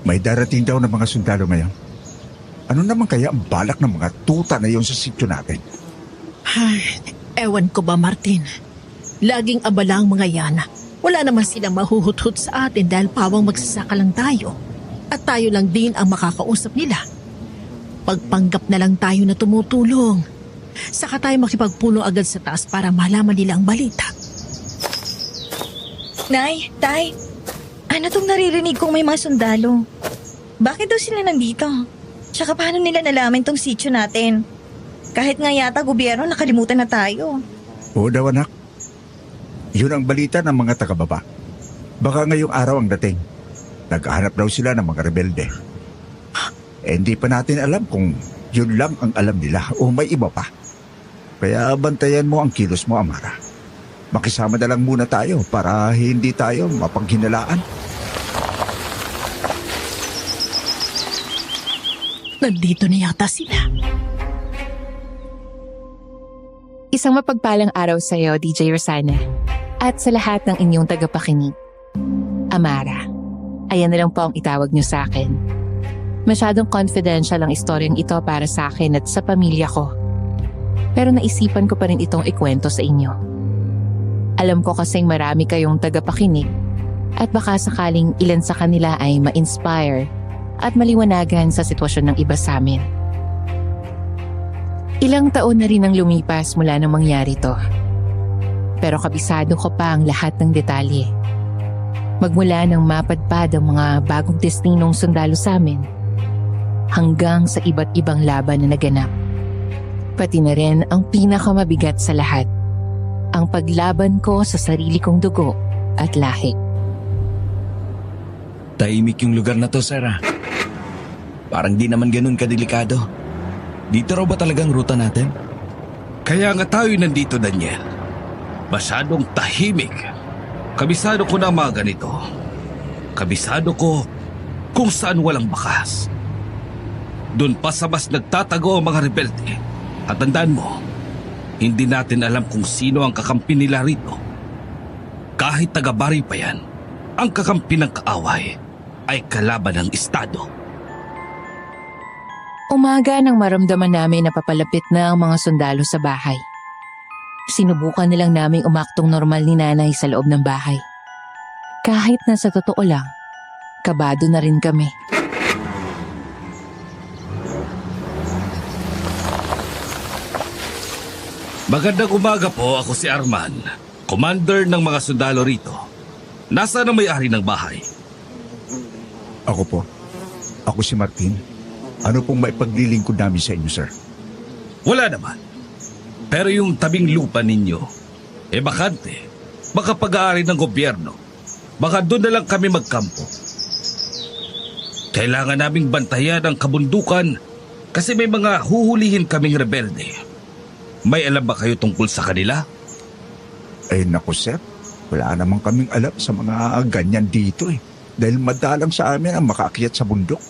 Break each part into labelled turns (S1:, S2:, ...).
S1: May darating daw ng mga sundalo ngayon. Ano naman kaya ang balak ng mga tuta na yon sa sityo natin?
S2: Ay, ewan ko ba, Martin? Laging abala ang mga yan. Wala naman silang mahuhuthot sa atin dahil pawang magsasaka lang tayo. At tayo lang din ang makakausap nila. Pagpanggap na lang tayo na tumutulong. Saka tayo makipagpulong agad sa taas para malaman nila ang balita.
S3: Nay, Tay, ano tong naririnig kong may mga sundalo? Bakit daw sila nandito? Tsaka paano nila nalaman tong sityo natin? Kahit nga yata gobyerno nakalimutan na tayo.
S1: Oo daw anak. Yun ang balita ng mga taga-baba. Baka ngayong araw ang dating. Naghahanap daw sila ng mga rebelde. Hindi pa natin alam kung yun lang ang alam nila o may iba pa. Kaya bantayan mo ang kilos mo, Amara. Makisama na lang muna tayo para hindi tayo mapanghinalaan.
S2: Nandito na yata sila.
S4: Isang mapagpalang araw sa iyo, DJ Rosana, at sa lahat ng inyong tagapakinig. Amara, ayan na lang po ang itawag niyo sa akin. Masyadong confidential ang istoryang ito para sa akin at sa pamilya ko. Pero naisipan ko pa rin itong ikwento sa inyo. Alam ko kasing marami kayong tagapakinig at baka sakaling ilan sa kanila ay ma-inspire at maliwanagan sa sitwasyon ng iba sa amin. Ilang taon na rin ang lumipas mula nang mangyari to. Pero kabisado ko pa ang lahat ng detalye. Magmula nang mapadpad ang mga bagong destinong sundalo sa amin, hanggang sa iba't ibang laban na naganap. Pati na rin ang pinakamabigat sa lahat, ang paglaban ko sa sarili kong dugo at lahi.
S5: Tahimik yung lugar na to, Sarah. Parang di naman ganun kadelikado. Dito raw ba talagang ruta natin?
S6: Kaya nga tayo nandito, Daniel. Masyadong tahimik. Kabisado ko na ang mga ganito. Kabisado ko kung saan walang bakas. Doon pa sa mas nagtatago ang mga rebelde. At tandaan mo, hindi natin alam kung sino ang kakampi nila rito. Kahit taga-bari pa yan, ang kakampi ng kaaway ay kalaban ng Estado.
S4: Umaga nang maramdaman namin na papalapit na ang mga sundalo sa bahay. Sinubukan nilang naming umaktong normal ni nanay sa loob ng bahay. Kahit na sa totoo lang, kabado na rin kami.
S6: Magandang umaga po, ako si Arman, commander ng mga sundalo rito. Nasaan ang may-ari ng bahay?
S1: Ako po. Ako si Martin. Ano pong maipaglilingkod namin sa inyo, sir?
S6: Wala naman. Pero yung tabing lupa ninyo, bakante. Baka pag-aari ng gobyerno. Baka doon na lang kami magkampo. Kailangan naming bantayan ang kabundukan kasi may mga huhulihin kaming rebelde. May alam ba kayo tungkol sa kanila?
S1: Eh naku, sir. Wala namang kaming alam sa mga ganyan dito eh. Dahil madalang sa amin ang makaakyat sa bundok.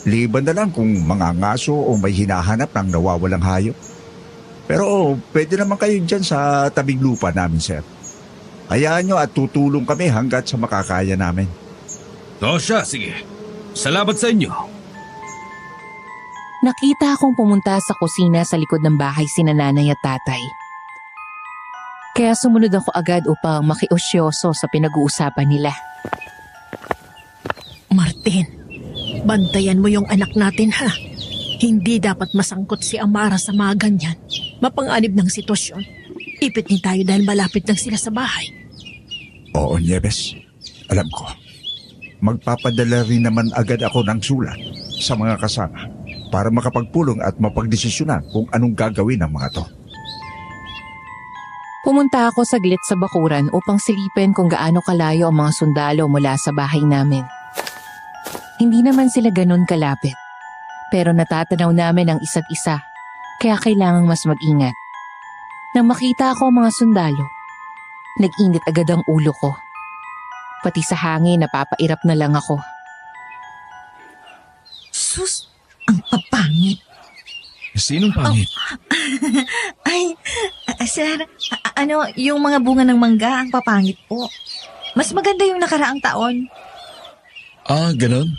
S1: Liban na lang kung mga ngaso o may hinahanap ng nawawalang hayop. Pero pwede naman kayo dyan sa tabing lupa namin, sir. Hayaan nyo at tutulong kami hanggat sa makakaya namin.
S6: O siya, sige. Salamat sa inyo.
S4: Nakita akong pumunta sa kusina sa likod ng bahay sina nanay at tatay. Kaya sumunod ako agad upang makiusyoso sa pinag-uusapan nila.
S2: Martin, bantayan mo yung anak natin ha. Hindi dapat masangkot si Amara sa mga ganyan. Mapanganib ng sitwasyon. Ipitin tayo dahil malapit lang sila sa bahay.
S1: Oo, Nieves. Alam ko. Magpapadala rin naman agad ako ng sulat sa mga kasama para makapagpulong at mapagdesisyonan kung anong gagawin ng mga to.
S4: Pumunta ako saglit sa bakuran upang silipin kung gaano kalayo ang mga sundalo mula sa bahay namin. Hindi naman sila ganun kalapit, pero natatanaw namin ang isa't isa, kaya kailangang mas mag-ingat. Nang makita ako ang mga sundalo, nag-init agad ang ulo ko. Pati sa hangin napapairap na lang ako.
S3: Sus, ang papangit.
S5: Sinong pangit?
S3: Ay, sir, yung mga bunga ng mangga ang papangit po. Mas maganda yung nakaraang taon.
S5: Ganon?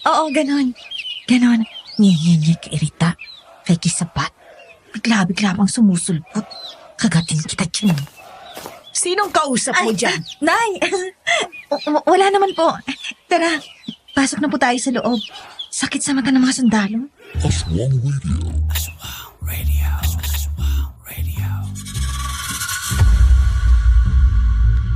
S3: Oo, ganon. Ganon. Nye, kairita. Kay kisapat. Bigla-bigla pang sumusulpot. Kagatin kita dyan.
S2: Sinong kausap mo dyan?
S3: Nay! Wala naman po. Tara, pasok na po tayo sa loob. Sakit sa mata ng mga sundalo.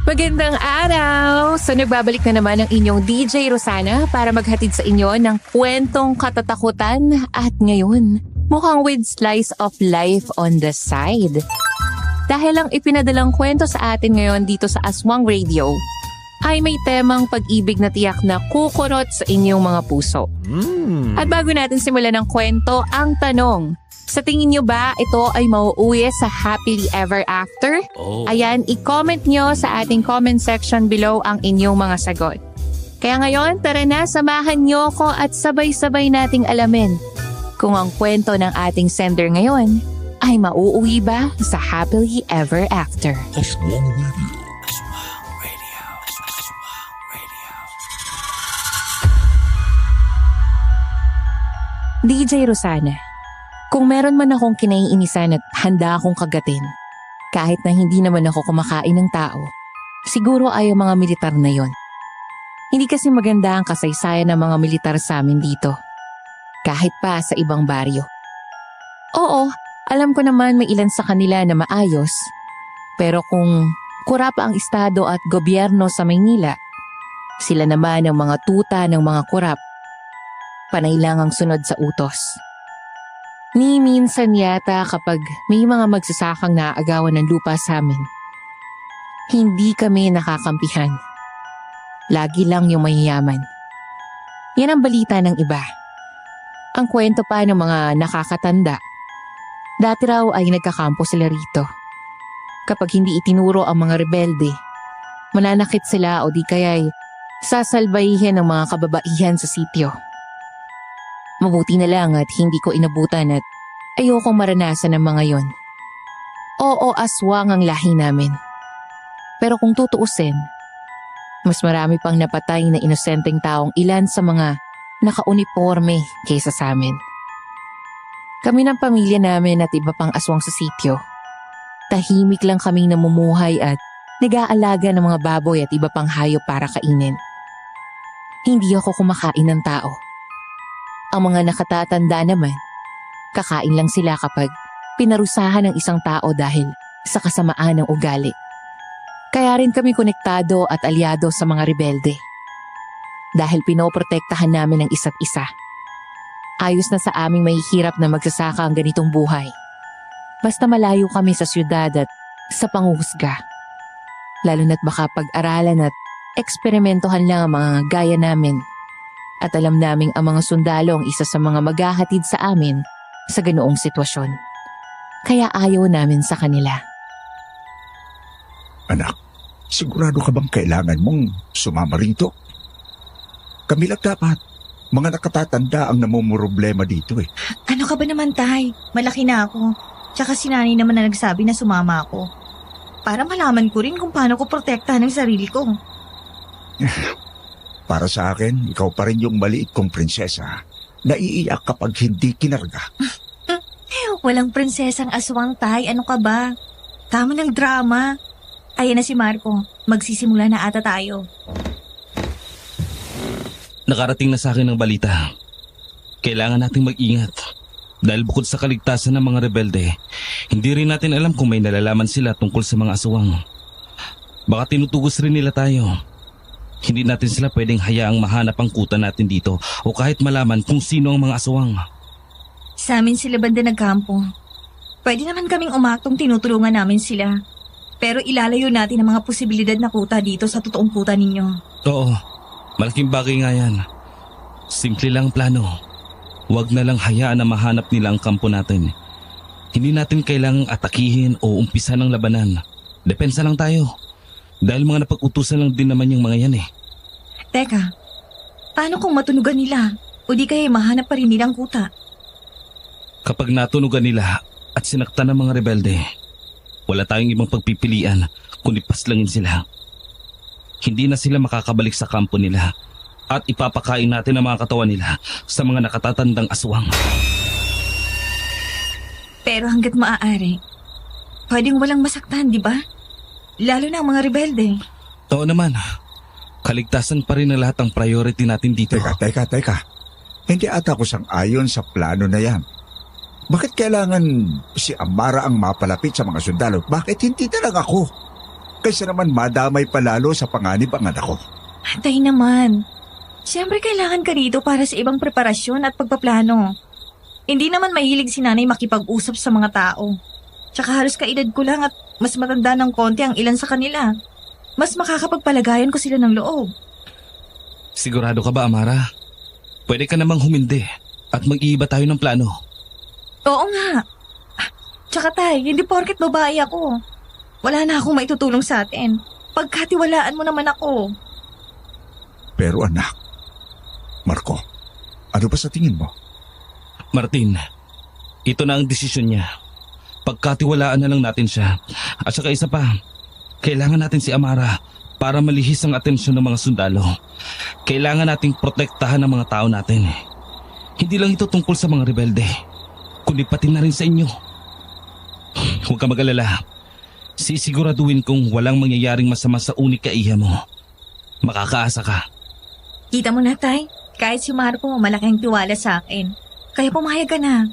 S4: Magandang araw! So nagbabalik na naman ang inyong DJ Rosana para maghatid sa inyo ng kwentong katatakutan at ngayon, mukhang with slice of life on the side. Dahil ang ipinadalang kwento sa atin ngayon dito sa Aswang Radio ay may temang pag-ibig na tiyak na kukurot sa inyong mga puso. At bago natin simulan ng kwento, ang tanong, sa tingin nyo ba ito ay mauuwi sa happily ever after? Ayan, i-comment nyo sa ating comment section below ang inyong mga sagot. Kaya ngayon, tara na, samahan nyo ko at sabay-sabay nating alamin kung ang kwento ng ating sender ngayon ay mauuwi ba sa happily ever after. DJ Rosana, kung meron man akong kinaiinisan at handa akong kagatin, kahit na hindi naman ako kumakain ng tao, siguro ay ang mga militar na yon. Hindi kasi maganda ang kasaysayan ng mga militar sa amin dito, kahit pa sa ibang baryo. Oo, alam ko naman may ilan sa kanila na maayos, pero kung kurap ang estado at gobyerno sa Maynila, sila naman ang mga tuta ng mga kurap, panay lang ang sunod sa utos. Ni minsan yata kapag may mga magsasakang naaagawan ng lupa sa amin, hindi kami nakakampihan. Lagi lang yung mayayaman. Yan ang balita ng iba. Ang kwento pa ng mga nakakatanda, dati raw ay nagkakampo sila rito. Kapag hindi itinuro ang mga rebelde, mananakit sila o di kaya'y sasalbayihin ng mga kababaihan sa sityo. Mabuti na lang at hindi ko inabutan at ayokong maranasan ng mga yon. Oo, aswang ang lahi namin. Pero kung tutuusin, mas marami pang napatay na inosenteng taong ilan sa mga nakauniforme kaysa sa amin. Kami ng pamilya namin at iba pang aswang sa sityo, tahimik lang kaming namumuhay at nag-aalaga ng mga baboy at iba pang hayop para kainin. Hindi ako kumakain ng tao. Ang mga nakatatanda naman, kakain lang sila kapag pinarusahan ng isang tao dahil sa kasamaan ng ugali. Kaya rin kami konektado at aliado sa mga rebelde. Dahil pinoprotektahan namin ang isa't isa. Ayos na sa aming mahihirap na magsasaka ang ganitong buhay. Basta malayo kami sa syudad at sa panghuhusga. Lalo na't baka pag-aralan at eksperimentohan lang ang mga gaya namin. At alam naming ang mga sundalo ang isa sa mga maghahatid sa amin sa ganoong sitwasyon. Kaya ayaw namin sa kanila.
S1: Anak, sigurado ka bang kailangan mong sumama rito? Kami lang dapat. Mga nakatatanda ang namumroblema dito eh.
S3: Ano ka ba naman, Tay? Malaki na ako. Tsaka si Nanay naman na nagsabi na sumama ako. Para malaman ko rin kung paano ko protektahan ang sarili ko.
S1: Para sa akin, ikaw pa rin yung maliit kong prinsesa. Naiiyak kapag hindi kinarga.
S3: Walang prinsesang aswang, Tay. Ano ka ba? Tama ng drama. Ayan na si Marco. Magsisimula na ata tayo.
S6: Nakarating na sa akin ang balita. Kailangan nating mag-ingat. Dahil bukod sa kaligtasan ng mga rebelde, hindi rin natin alam kung may nalalaman sila tungkol sa mga aswang. Baka tinutugos rin nila tayo. Hindi natin sila pwedeng hayaang mahanap ang kuta natin dito o kahit malaman kung sino ang mga aswang.
S3: Sa amin sila banda nagkampo. Pwede naman kaming umaktong tinutulungan namin sila. Pero ilalayo natin ang mga posibilidad na kuta dito sa totoong kuta ninyo.
S6: Oo, malaking bagay nga yan. Simple lang ang plano. Huwag na lang hayaan na mahanap nila ang kampo natin. Hindi natin kailangang atakihin o umpisa ng labanan. Depensa lang tayo. Dahil mga napag-utusan lang din naman yung mga yan eh.
S3: Teka, paano kung matunugan nila? O di kaya mahanap pa rin nilang kuta?
S6: Kapag natunugan nila at sinaktan ng mga rebelde, wala tayong ibang pagpipilian kundi paslangin sila. hindi na sila makakabalik sa kampo nila at ipapakain natin ang mga katawan nila sa mga nakatatandang aswang.
S3: Pero hanggat maaari, pwedeng walang masaktan, di ba? Lalo na ang mga rebelde.
S6: Oo naman, kaligtasan pa rin na lahat ang priority natin dito.
S1: Teka. Hindi ata ako sang-ayon sa plano na yan. Bakit kailangan si Amara ang mapalapit sa mga sundalo? Bakit hindi na lang ako? Kaysa naman madamay palalo sa panganib ang anak ko.
S3: Tay naman. Siyempre kailangan ka rito para sa ibang preparasyon at pagpaplano. Hindi naman mahilig si nanay makipag-usap sa mga tao. Tsaka halos kaedad ko lang at mas matanda ng konti ang ilan sa kanila. Mas makakapagpalagayan ko sila ng loob.
S6: Sigurado ka ba, Amara? Pwede ka namang humindi at mag-iiba tayo ng plano.
S3: Oo nga. Tsaka tay, hindi porket babae ako. Wala na akong maitutulong sa atin. Pagkatiwalaan mo naman ako.
S1: Pero anak, Marco, ano ba sa tingin mo?
S6: Martin, ito na ang desisyon niya. Pagkatiwalaan na lang natin siya. At saka isa pa, kailangan natin si Amara para malihis ang atensyon ng mga sundalo. Kailangan nating protektahan ang mga tao natin. Hindi lang ito tungkol sa mga rebelde, kundi pati na rin sa inyo. Huwag ka mag-alala. Sisiguraduhin kong walang mangyayaring masama sa unika iha mo. Makakaasa ka.
S3: Kita mo na tay, kahit si Marco malaking tiwala sa akin. Kaya pumayag ka na.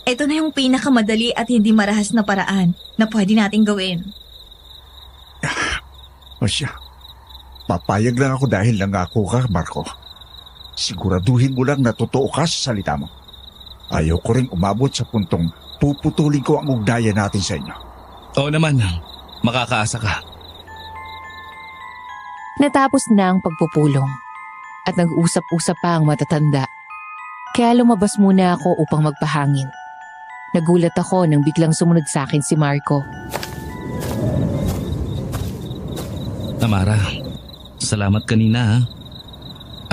S3: Ito na yung pinakamadali at hindi marahas na paraan na pwede nating gawin.
S1: O siya, papayag lang ako dahil nangako ka, Marco. Siguraduhin mo lang na totoo ka sa salita mo. Ayaw ko rin umabot sa puntong puputulin ko ang ugnayan natin sa inyo.
S6: Oo naman, makakaasa ka.
S4: Natapos na ang pagpupulong at nag-usap-usap pa ang matatanda. Kaya lumabas muna ako upang magpahangin. Nagulat ako nang biglang sumunod sa akin si Marco.
S6: Amara, salamat kanina ha.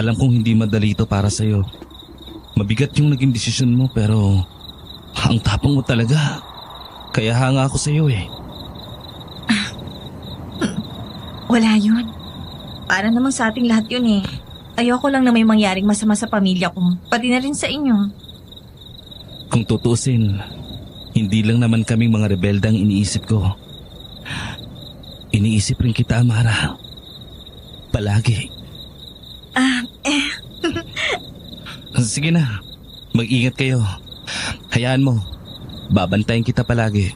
S6: Alam kong hindi madali ito para sa'yo. Mabigat yung naging desisyon mo pero ang tapang mo talaga. Kaya hanga ako sa'yo eh.
S3: Wala yun. Para namang sa ating lahat yun eh. Ayoko lang na may mangyaring masama sa pamilya ko, pati na rin sa inyo.
S6: Kung tutusin, hindi lang naman kaming mga rebelde ang iniisip ko. Iniisip rin kita, Amara. Palagi. Sige na, mag-ingat kayo. Hayaan mo, babantayan kita palagi.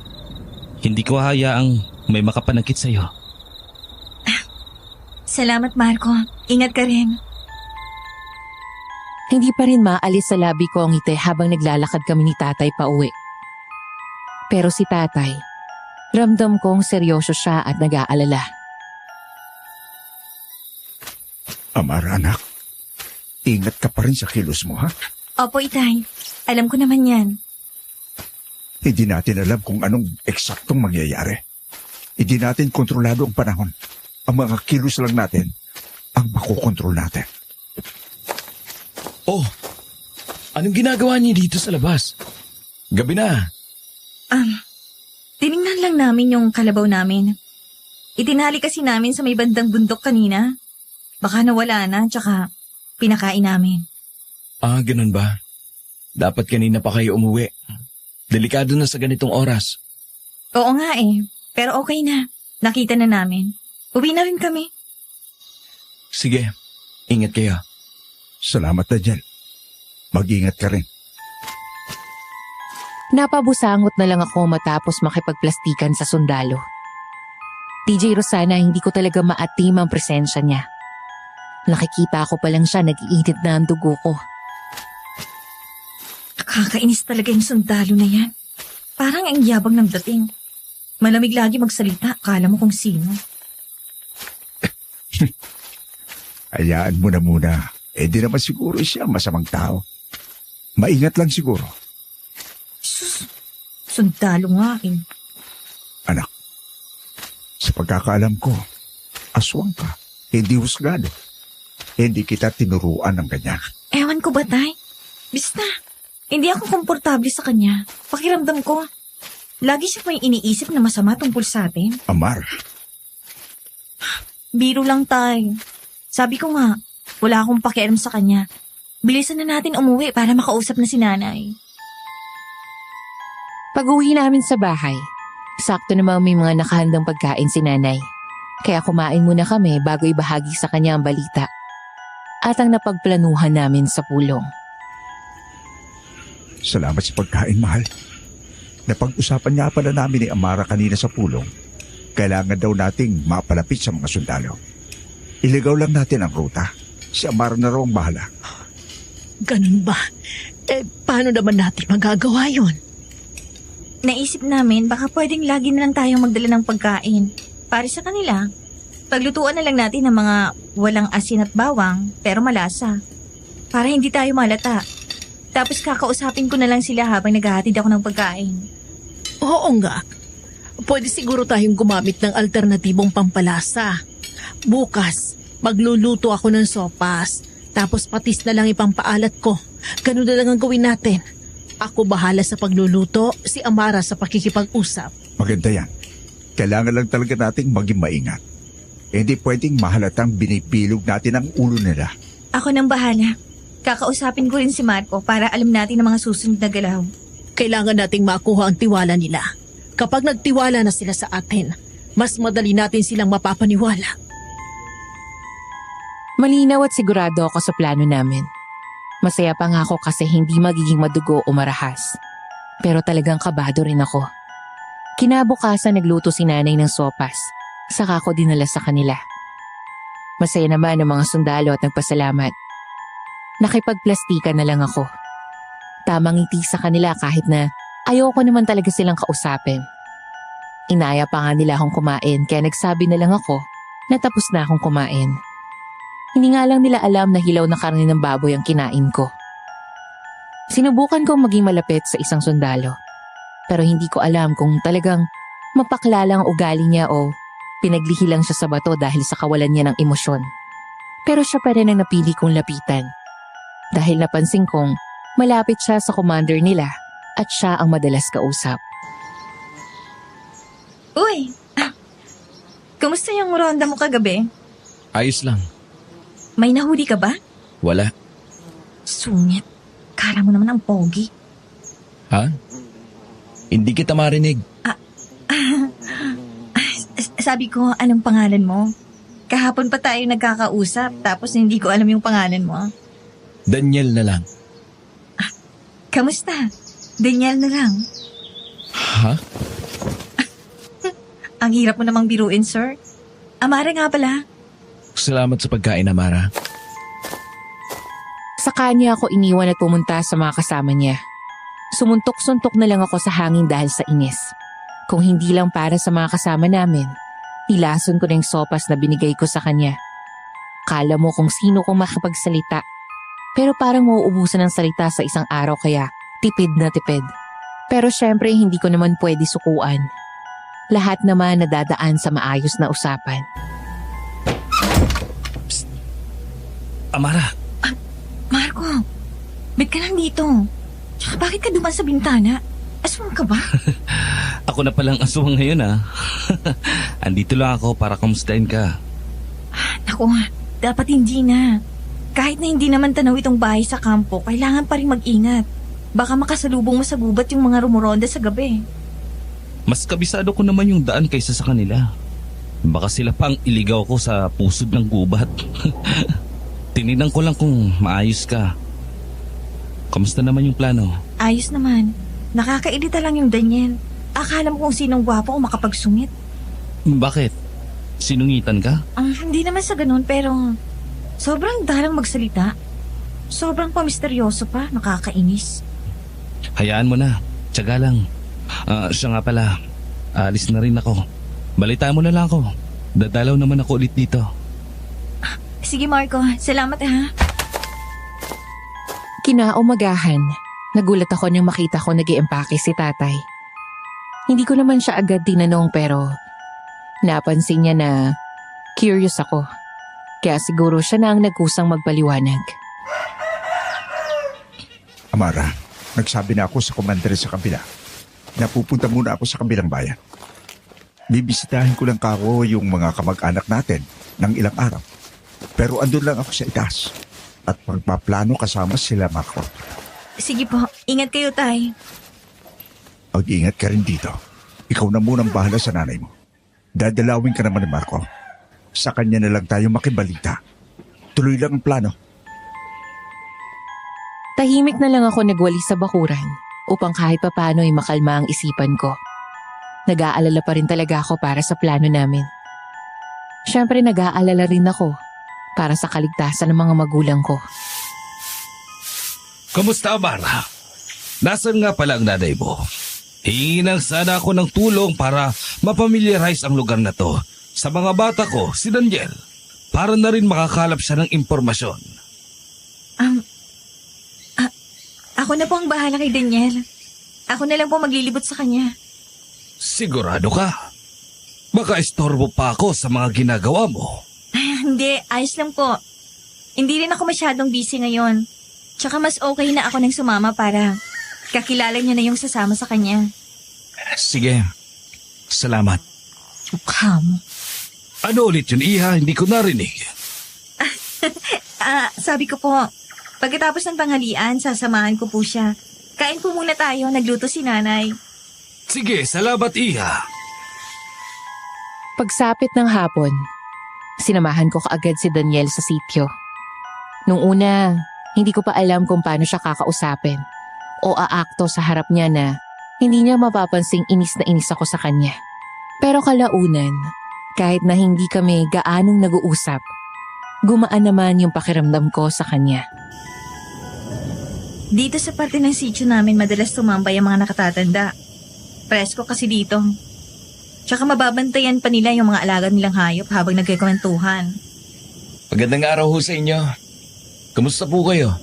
S6: Hindi ko hayaang may makapanakit sa'yo.
S3: Salamat Marco, ingat ka rin.
S4: Hindi pa rin maalis sa labi ko ang ngiti habang naglalakad kami ni tatay pa uwi. Pero si tatay, ramdam kong seryoso siya at nag-aalala.
S1: Amara, anak, ingat ka pa rin sa kilos mo, ha?
S3: Opo, itay. Alam ko naman yan.
S1: Hindi natin alam kung anong eksaktong mangyayari. Hindi natin kontrolado ang panahon. Ang mga kilos lang natin ang makokontrol natin.
S5: Oh, anong ginagawa niyo dito sa labas? Gabi na.
S3: Tiningnan lang namin yung kalabaw namin. Itinali kasi namin sa may bandang bundok kanina. Baka nawala na, tsaka pinakain namin.
S5: Ah, ganun ba? Dapat kanina pa kayo umuwi. Delikado na sa ganitong oras.
S3: Oo nga eh, pero okay na. Nakita na namin. Uwi na rin kami.
S5: Sige, ingat kayo.
S1: Salamat, Daniel. Mag-ingat ka rin.
S4: Napabusangot na lang ako matapos makipagplastikan sa sundalo. DJ Rosana, hindi ko talaga maatim ang presensya niya. Nakikita ko pa lang siya, nag-iinit na ang dugo ko.
S3: Nakakainis talaga yung sundalo na yan. Parang ang yabang ng dating. Malamig lagi magsalita, akala mo kung sino.
S1: Hayaan mo na muna. Di naman siguro siya masamang tao. Maingat lang siguro.
S3: Sus, sundalo nga eh.
S1: Anak, sa pagkakaalam ko, aswang ka, hindi husgado. Hindi kita tinuruan ng ganyan.
S3: Ewan ko ba, tay? Basta, hindi ako komportable sa kanya. Pakiramdam ko, lagi siya may iniisip na masama tungkol sa atin.
S1: Amar,
S3: Biro lang, Tay. Sabi ko nga, wala akong pakialam sa kanya. Bilisan na natin umuwi para makausap na si nanay.
S4: Pag-uwi namin sa bahay, sakto namang may mga nakahandang pagkain si nanay. Kaya kumain muna kami bago ibahagi sa kanya ang balita. At ang napagplanuhan namin sa pulong.
S1: Salamat sa pagkain, mahal. Napag-usapan nga pala namin ni Amara kanina sa pulong. Kailangan daw nating mapalapit sa mga sundalo. Iligaw lang natin ang ruta. Si Amara na raw ang bahala.
S2: Ganun ba? Paano naman natin magagawa yun?
S3: Naisip namin baka pwedeng lagi na lang tayong magdala ng pagkain. Para sa kanila, paglutuan na lang natin ng mga walang asin at bawang pero malasa. Para hindi tayo malata. Tapos kakausapin ko na lang sila habang naghahatid ako ng pagkain.
S2: Oo nga. Pwede siguro tayong gumamit ng alternatibong pampalasa. Bukas, magluluto ako ng sopas. Tapos patis na lang ipampaalat ko. Ganun na lang ang gawin natin. Ako bahala sa pagluluto, si Amara sa pakikipag-usap.
S1: Maganda yan. Kailangan lang talaga nating maging maingat. Hindi pwedeng mahalatang binipilog natin ang ulo nila.
S3: Ako nang bahala. Kakausapin ko rin si Marco para alam natin ang mga susunod na galaw.
S2: Kailangan nating makuha ang tiwala nila. Kapag nagtiwala na sila sa atin, mas madali natin silang mapapaniwala.
S4: Malinaw at sigurado ako sa plano namin. Masaya pa nga ako kasi hindi magiging madugo o marahas. Pero talagang kabado rin ako. Kinabukasan nagluto si nanay ng sopas. Saka ko dinala sa kanila. Masaya naman ang mga sundalo at nagpasalamat. Nakipagplastikan na lang ako. Tamang ngiti sa kanila kahit na ayoko naman talaga silang kausapin. Inaya pa nga nila akong kumain kaya nagsabi na lang ako na tapos na akong kumain. Hindi nga lang nila alam na hilaw na karne ng baboy ang kinain ko. Sinubukan kong maging malapit sa isang sundalo. Pero hindi ko alam kung talagang mapaklala ang ugali niya o pinaglihi lang siya sa bato dahil sa kawalan niya ng emosyon. Pero siya pa rin ang napili kong lapitan. Dahil napansin kong malapit siya sa commander nila at siya ang madalas kausap.
S3: Uy! Kamusta yung ronda mo kagabi?
S5: Ayos lang.
S3: May nahuli ka ba?
S5: Wala.
S3: Sungit. Kala mo naman ang pogi.
S5: Ha? Hindi kita marinig.
S3: Sabi ko, anong pangalan mo? Kahapon pa tayo nagkakausap tapos hindi ko alam yung pangalan mo.
S5: Daniel na lang.
S3: Kamusta? Daniel na lang.
S5: Ha?
S3: Ang hirap mo namang biruin, sir. Amara nga pala.
S5: Salamat sa pagkain, Amara.
S4: Sa kanya ako iniwan at pumunta sa mga kasama niya. Sumuntok-suntok na lang ako sa hangin dahil sa inis. Kung hindi lang para sa mga kasama namin, ilason ko na yung sopas na binigay ko sa kanya. Kala mo kung sino kong makapagsalita. Pero parang mauubusan ng salita sa isang araw kaya tipid na tipid. Pero syempre hindi ko naman pwede sukuan. Lahat naman nadadaan sa maayos na usapan.
S6: Amara,
S3: Marco, ba't ka lang dito? Tsaka bakit ka duman sa bintana? Aswang ka ba?
S6: ako na palang aswang ngayon Andito lang ako para kamustahin ka.
S3: Naku, dapat hindi na. Kahit na hindi naman tanaw itong bahay sa kampo, kailangan pa rin mag-ingat. Baka makasalubong mo sa gubat yung mga rumuronda sa gabi.
S6: Mas kabisado ko naman yung daan kaysa sa kanila. Baka sila pang iligaw ko sa pusod ng gubat. Tinignan ko lang kung maayos ka. Kamusta naman yung plano?
S3: Ayos naman. Nakakairita lang yung Daniel. Akala mo kung sinong gwapo o makapagsungit.
S6: Bakit? Sinungitan ka?
S3: Hindi naman sa ganun pero sobrang dalang magsalita. Sobrang pamisteryoso pa, nakakainis.
S6: Hayaan mo na. Tiyaga lang. Siya nga pala. Alis na rin ako. Balitaan mo na lang ako. Dadalaw naman ako ulit dito.
S3: Sige Marco, salamat ha.
S4: Kinaumagahan, nagulat ako nang makita ko nag-iempake si tatay. Hindi ko naman siya agad tinanong pero napansin niya na curious ako. Kaya siguro siya na ang nagkusang magpaliwanag.
S1: Amara, nagsabi na ako sa komandante sa kabila. Napupunta muna ako sa kabilang bayan. Bibisitahin ko lang kako yung mga kamag-anak natin ng ilang araw. Pero andun lang ako sa itaas at magpaplano kasama sila Marco.
S3: Sige po, ingat kayo, Tay.
S1: Mag-ingat ka rin dito. Ikaw na munang bahala sa nanay mo. Dadalawin ka naman ni Marco. Sa kanya na lang tayo makibalita. Tuloy lang ang plano.
S4: Tahimik na lang ako nagwali sa bakuran upang kahit papano ay makalma ang isipan ko. Nag-aalala pa rin talaga ako para sa plano namin. Siyempre nag-aalala rin ako para sa kaligtasan ng mga magulang ko.
S6: Kamusta, Amara? Nasaan nga pala ang nanay mo? Hihingi sana ako ng tulong para mapamilyarize ang lugar na to sa mga bata ko, si Daniel, para na rin makakalap siya ng impormasyon.
S3: Ako na po ang bahala kay Daniel. Ako na lang po maglilibot sa kanya.
S6: Sigurado ka? Baka istorbo pa ako sa mga ginagawa mo.
S3: Hindi, ayos lang po. Hindi rin ako masyadong busy ngayon. Tsaka mas okay na ako nang sumama para kakilala niya na yung sasama sa kanya.
S5: Sige, salamat.
S3: Mukha mo.
S6: Ano ulit yun, Iha? Hindi ko narinig.
S3: Sabi ko po, pagkatapos ng tanghalian, sasamahan ko po siya. Kain po muna tayo, nagluto si nanay.
S6: Sige, salamat, Iha.
S4: Pagsapit ng hapon, sinamahan ko kaagad si Daniel sa sityo. Nung una, hindi ko pa alam kung paano siya kakausapin o aakto sa harap niya na hindi niya mapapansing inis na inis ako sa kanya. Pero kalaunan, kahit na hindi kami gaanong nag-uusap, gumaan naman yung pakiramdam ko sa kanya.
S3: Dito sa parte ng sityo namin madalas tumambay ang mga nakatatanda. Presko kasi dito. Tsaka mababantayan pa nila yung mga alaga nilang hayop habang nagkikwentuhan.
S5: Magandang araw ho sa inyo. Kamusta po kayo?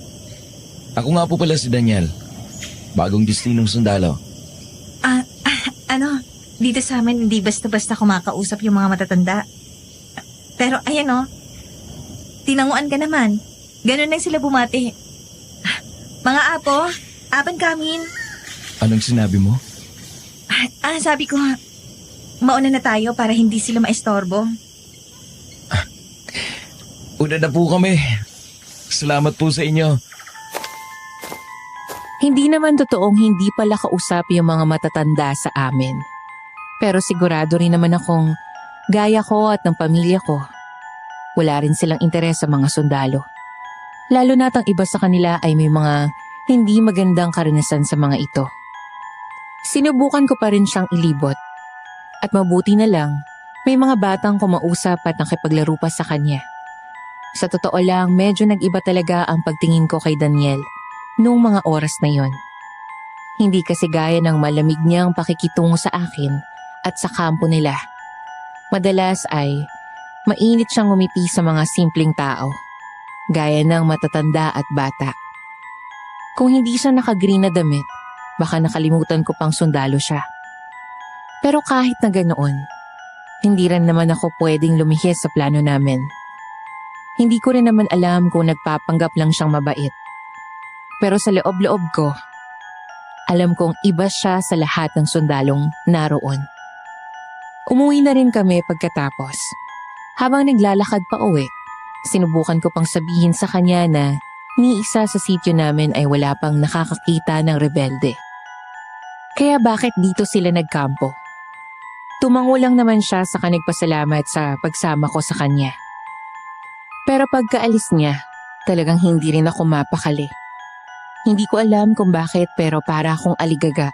S5: Ako nga po pala si Daniel. Bagong destinong sundalo.
S3: Dito sa amin hindi basta-basta kumakausap yung mga matatanda. Pero ayan tinanguan ka naman. Ganun lang sila bumati. Mga apo, apan kamin.
S5: Anong sinabi mo?
S3: Sabi ko, mauna na tayo para hindi sila maestorbo.
S5: Una na po kami. Salamat po sa inyo.
S4: Hindi naman totoong hindi pala kausap yung mga matatanda sa amin. Pero sigurado rin naman akong gaya ko at ng pamilya ko. Wala rin silang interes sa mga sundalo. Lalo na't ang iba sa kanila ay may mga hindi magandang karanasan sa mga ito. Sinubukan ko pa rin siyang ilibot. At mabuti na lang, may mga batang kumausap at nakipaglaro pa sa kanya. Sa totoo lang, medyo nag-iba talaga ang pagtingin ko kay Daniel noong mga oras na yon. Hindi kasi gaya ng malamig niyang pakikitungo sa akin at sa kampo nila. Madalas ay mainit siyang ngumiti sa mga simpleng tao, gaya ng matatanda at bata. Kung hindi siya naka-green na damit, baka nakalimutan ko pang sundalo siya. Pero kahit na ganoon, hindi rin naman ako pwedeng lumihis sa plano namin. Hindi ko rin naman alam kung nagpapanggap lang siyang mabait. Pero sa loob-loob ko, alam kong iba siya sa lahat ng sundalong naroon. Umuwi na rin kami pagkatapos. Habang naglalakad pa uwi, sinubukan ko pang sabihin sa kanya na ni isa sa sityo namin ay wala pang nakakakita ng rebelde. Kaya bakit dito sila nagkampo? Tumango lang naman siya sa kanigpasalamat sa pagsama ko sa kanya. Pero pagkaalis niya, talagang hindi rin ako mapakali. Hindi ko alam kung bakit pero para akong aligaga.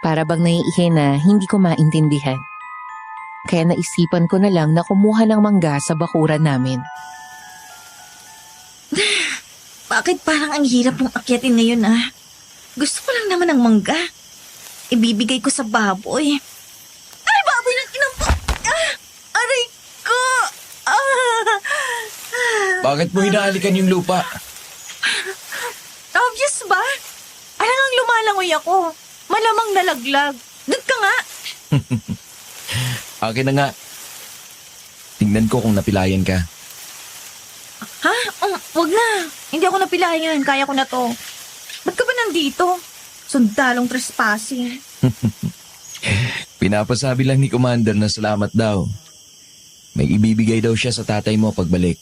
S4: Para bang naiihi na hindi ko maintindihan. Kaya naisipan ko na lang na kumuha ng mangga sa bakuran namin.
S3: Bakit parang ang hirap mong akyatin ngayon Gusto ko lang naman ng mangga. Ibibigay ko sa baboy. Ay, baboy ng inampo! Aray ko!
S5: Bakit mo hinahalikan yung lupa?
S3: Obvious ba? Alangang lumalangoy ako. Malamang nalaglag. Doon ka nga.
S5: Akin na nga. Tingnan ko kung napilayan ka.
S3: Ha? Wag na. Hindi ako napilayan. Kaya ko na to. Ba't ka ba nandito? Sundalong trespassing.
S5: Pinapasabi lang ni Commander na salamat daw. May ibibigay daw siya sa tatay mo pagbalik.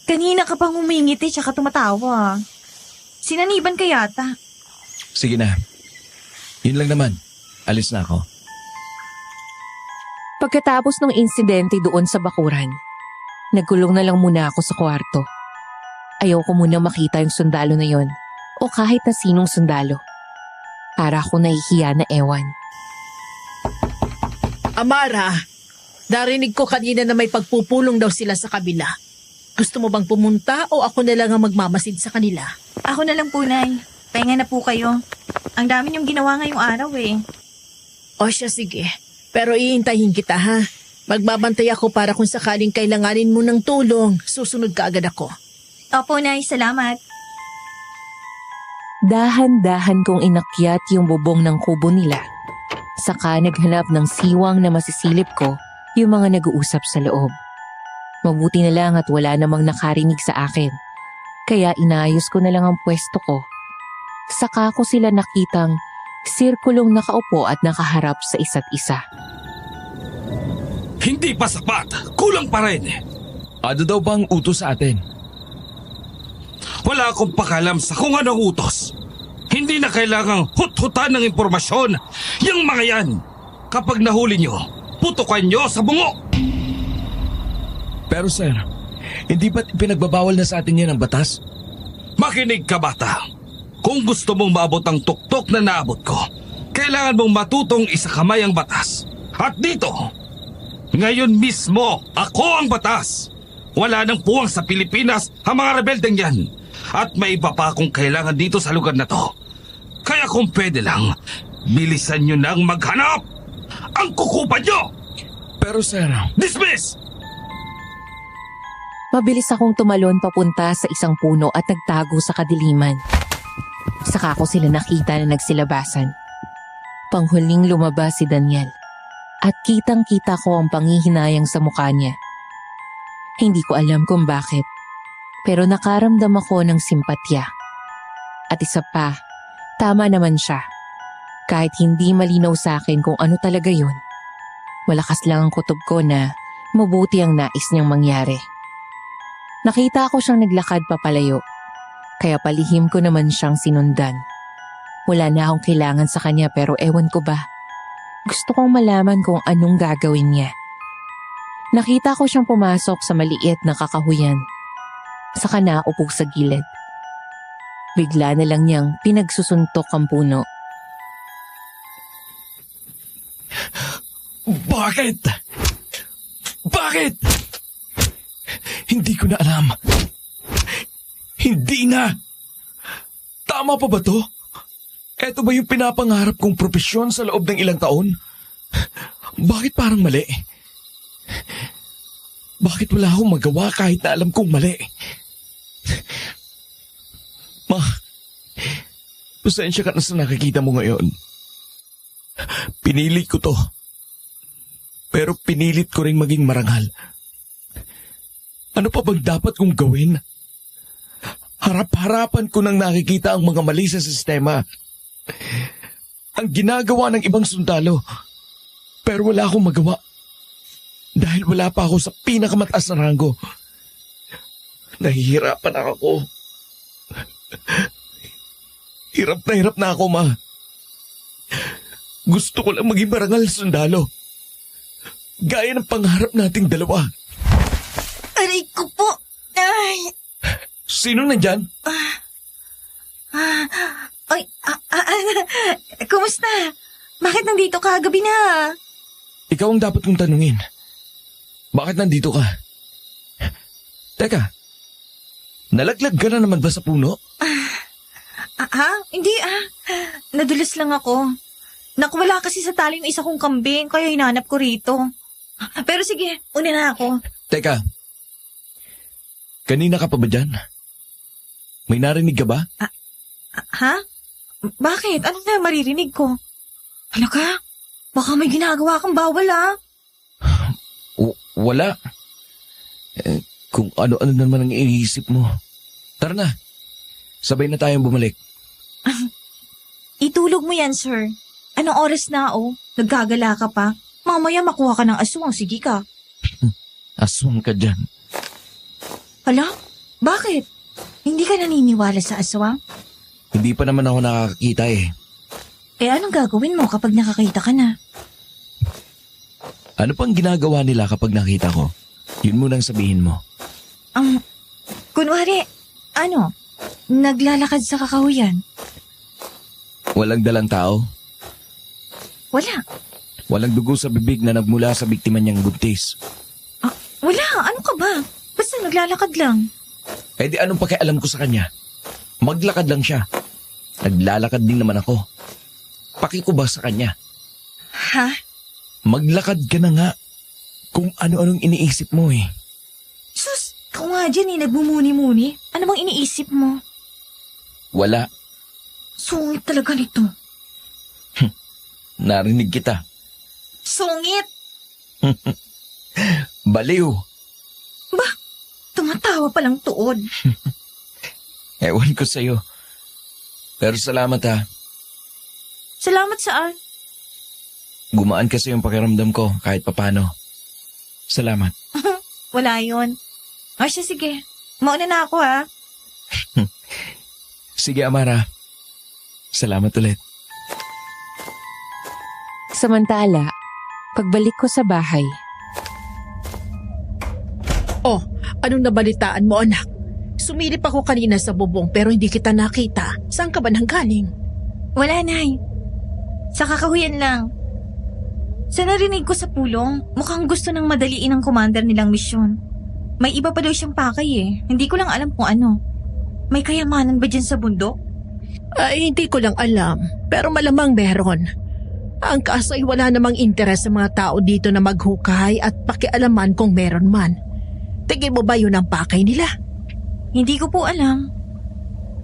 S3: Kanina ka pang humingiti tsaka tumatawa. Sinaniban ka yata.
S5: Sige na. Yun lang naman. Alis na ako.
S4: Pagkatapos ng insidente doon sa bakuran, nagkulong na lang muna ako sa kwarto. Ayaw ko muna makita yung sundalo na yon o kahit na sinong sundalo. Para ako nahihiya na ewan.
S2: Amara, narinig ko kanina na may pagpupulong daw sila sa kabila. Gusto mo bang pumunta o ako na lang ang magmamasid sa kanila?
S3: Ako na lang po, Nay. Pahinga na po kayo. Ang dami niyong ginawa ngayong araw eh.
S2: O siya, sige. Pero iintayin kita, ha? Magbabantay ako para kung sakaling kailanganin mo ng tulong, susunod ka agad ako.
S3: Opo, Nay. Salamat.
S4: Dahan-dahan kong inakyat yung bubong ng kubo nila. Saka naghanap ng siwang na masisilip ko yung mga nag-uusap sa loob. Mabuti na lang at wala namang nakarinig sa akin. Kaya inayos ko na lang ang pwesto ko. Saka ko sila nakitang sirkulong nakaupo at nakaharap sa isa't isa.
S6: Hindi pa sapat. Kulang pa rin.
S5: Ano daw bang utos sa atin?
S6: Wala akong pakalam sa kung anong utos. Hindi na kailangang hut-hutan ng impormasyon. Yang mga yan, kapag nahuli nyo, putukan nyo sa bungo.
S5: Pero sir, hindi ba't pinagbabawal na sa atin yan ang batas?
S6: Makinig ka, bata. Kung gusto mong maabot ang tuktok na naabot ko, kailangan mong matutong isakamay ang batas. At dito, ngayon mismo, ako ang batas. Wala nang puwang sa Pilipinas ang mga rebeldeng yan. At may iba pa akong kailangan dito sa lugar na to. Kaya kung pwede lang, bilisan nyo nang maghanap. Ang kukupan nyo!
S5: Pero sir,
S6: Dismiss!
S4: Mabilis akong tumalon papunta sa isang puno at nagtago sa kadiliman. Saka ko sila nakita na nagsilabasan. Panghuling lumabas si Daniel. At kitang-kita ko ang panghihinayang sa mukha niya. Hindi ko alam kung bakit. Pero nakaramdam ako ng simpatya. At isa pa, tama naman siya. Kahit hindi malinaw sa akin kung ano talaga yun. Malakas lang ang kutob ko na mabuti ang nais niyang mangyari. Nakita ko siyang naglakad papalayo. Kaya palihim ko naman siyang sinundan. Wala na akong kailangan sa kanya pero ewan ko ba. Gusto kong malaman kung anong gagawin niya. Nakita ko siyang pumasok sa maliit na kakahuyan. Saka naupo sa gilid. Bigla na lang niyang pinagsusuntok ang puno.
S5: bakit? Bakit? Hindi ko na alam. Hindi na. Tama pa ba to? Eto ba yung pinapangarap kong propesyon sa loob ng ilang taon? Bakit parang mali? Bakit wala akong magawa kahit na alam kong mali? Ma, pasensya ka na sa nakikita mo ngayon. Pinilit ko to. Pero pinilit ko rin maging marangal. Ano pa bang dapat kong gawin? Harap-harapan ko nang nakikita ang mga mali sa sistema. Ang ginagawa ng ibang sundalo. Pero wala akong magawa. Dahil wala pa ako sa pinakamataas na ranggo. Nahihirapan ako. Hirap na ako, ma. Gusto ko lang maging marangal sundalo. Gaya ng pangarap nating dalawa.
S3: Aray ko po! Ay!
S5: Sino nandyan?
S3: Ay, kumusta? Bakit nandito ka? Gabi na.
S5: Ikaw ang dapat kong tanungin. Bakit nandito ka? Teka, nalaglag ka na naman ba sa puno?
S3: Hindi Nadulas lang ako. Nakuwala kasi sa tali ng isa kong kambing, kaya hinanap ko rito. Pero sige, una na ako.
S5: Teka, kanina ka pa ba dyan? May narinig ka ba?
S3: Bakit? Ano na maririnig ko? Ano ka? Baka may ginagawa kang bawal
S5: Wala. Kung ano-ano naman ang iniisip mo. Tara na. Sabay na tayong bumalik.
S3: Itulog mo yan, sir. Anong oras na, Naggagala ka pa? Mamaya makuha ka ng aswang, sige ka.
S5: Aswang ka dyan.
S3: Hala? Bakit? Hindi ka naniniwala sa aswang?
S5: Hindi pa naman ako nakakakita eh.
S3: Eh anong gagawin mo kapag nakakita ka na?
S5: Ano pang ginagawa nila kapag nakita ko? Yun munang sabihin mo.
S3: Kunwari, naglalakad sa kakahuyan?
S5: Walang dalang tao?
S3: Wala.
S5: Walang dugo sa bibig na nagmula sa biktima niyang buntis?
S3: Wala, ano ka ba? Basta naglalakad lang.
S5: Eh di anong pakialam ko sa kanya? Maglakad lang siya. Naglalakad din naman ako. Paki ko ba sa kanya?
S3: Ha?
S5: Maglakad ka na nga. Kung ano-anong iniisip mo eh.
S3: Sus, ikaw nga dyan nagmumuni-muni. Ano bang iniisip mo?
S5: Wala.
S3: Sungit talaga nito.
S5: Narinig kita.
S3: Sungit!
S5: Baliw.
S3: Ba, tumatawa palang tuod.
S5: Ewan ko sa'yo. Pero salamat ha.
S3: Salamat saan?
S5: Gumaan kasi yung pakiramdam ko kahit papano. Salamat.
S3: Wala yun. O siya, sige. Mauna na ako ha.
S5: Sige Amara. Salamat ulit.
S4: Samantala, pagbalik ko sa bahay,
S2: Oh, anong nabalitaan mo anak? Sumilip ako kanina sa bubong pero hindi kita nakita. Saan ka ba nanggaling?
S3: Wala, Nay. Sa kakahuyan lang. Sa narinig ko sa pulong, mukhang gusto nang madaliin ng commander nilang misyon. May iba pa daw siyang pakay eh. Hindi ko lang alam kung ano. May kayamanan ba dyan sa bundok?
S2: Ay, hindi ko lang alam. Pero malamang meron. Ang kaso ay wala namang interes sa mga tao dito na maghukay at pakialaman kung meron man. Tingin mo ba yun ang pakay nila?
S3: Hindi ko po alam.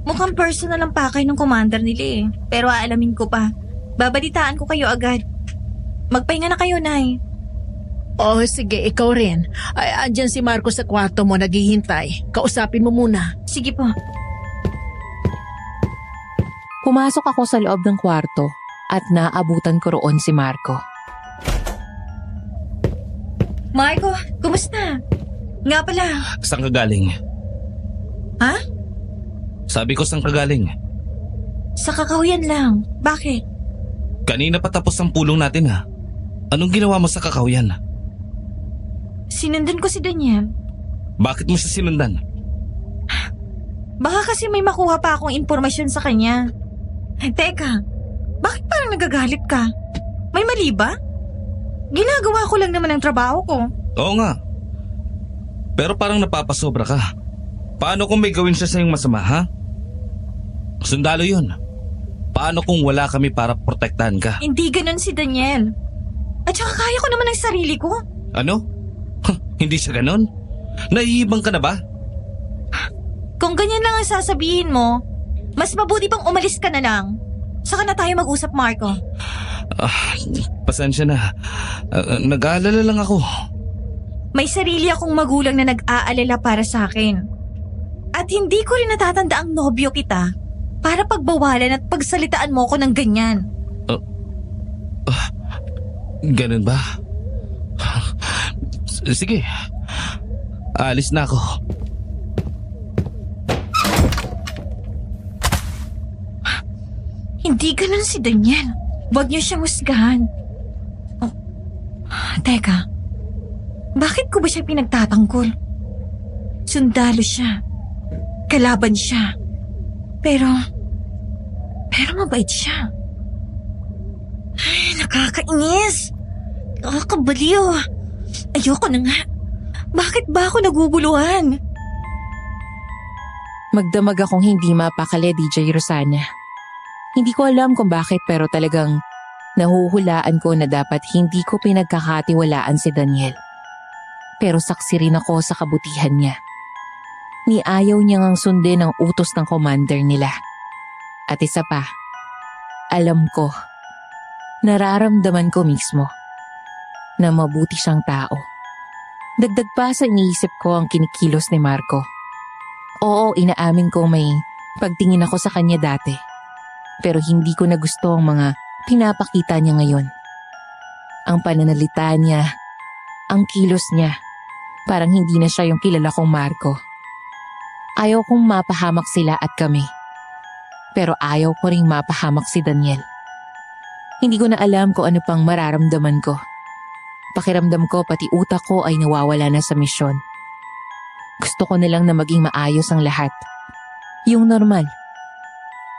S3: Mukhang personal ang pakay ng commander nila eh. Pero aalamin ko pa. Babalitaan ko kayo agad. Magpahinga na kayo, Nay.
S2: Oh, sige, ikaw rin. Ay, andyan si Marco sa kwarto mo naghihintay. Kausapin mo muna.
S3: Sige po.
S4: pumasok ako sa loob ng kwarto at naabutan ko roon si Marco.
S3: Marco, kumusta? Nga pala.
S6: Saan ka galing?
S3: Ha?
S6: Sabi ko saan ka galing.
S3: Sa kakahuyan lang. Bakit?
S6: Kanina pa tapos ang pulong natin ha. Anong ginawa mo sa kakahuyan?
S3: Sinundan ko si Daniel.
S6: Bakit mo siya sinundan?
S3: Baka kasi may makuha pa akong impormasyon sa kanya. Teka, bakit parang nagagalit ka? May mali ba? Ginagawa ko lang naman ang trabaho ko.
S6: Oo nga. Pero parang napapasobra ka. Paano kung may gawin siya sa iyong masama ha? Sundalo yun. Paano kung wala kami para protektahan ka?
S3: Hindi ganun si Daniel. At saka kaya ko naman ang sarili ko.
S6: Ano? Hindi siya ganun? Naiibang ka na ba?
S3: Kung ganyan lang ang sasabihin mo, mas mabuti pang umalis ka na lang. Saka na tayo mag-usap, Marco.
S6: Pasensya na. Nag-aalala lang ako.
S3: May sarili akong magulang na nag-aalala para sa akin. At hindi ko rin natatanda ang nobyo kita para pagbawalan at pagsalitaan mo ko ng ganyan.
S6: Ganun ba? Sige. Alis na ako.
S3: Hindi ganun si Daniel. Huwag niyo siyang husgahan. Teka, bakit ko ba siya pinagtatanggol? Sundalo siya. Kalaban siya. Pero mabait siya. Ay, nakakainis. Nakakabaliw. Ayoko na nga. Bakit ba ako naguguluhan?
S4: Magdamag akong hindi mapakali, DJ Rosana. Hindi ko alam kung bakit pero talagang nahuhulaan ko na dapat hindi ko pinagkakatiwalaan si Daniel. Pero saksi rin ako sa kabutihan niya. Ni ayaw niya ngang sundin ang utos ng commander nila. At isa pa, alam ko, nararamdaman ko mismo na mabuti siyang tao. Dagdag pa sa iniisip ko ang kinikilos ni Marco. Oo, inaamin ko may pagtingin ako sa kanya dati. Pero hindi ko na gusto ang mga pinapakita niya ngayon. Ang pananalita niya, ang kilos niya, parang hindi na siya yung kilala kong Marco. Ayaw kong mapahamak sila at kami. Pero ayaw ko ring mapahamak si Daniel. Hindi ko na alam kung ano pang mararamdaman ko. Pakiramdam ko pati utak ko ay nawawala na sa misyon. Gusto ko na lang na maging maayos ang lahat. Yung normal.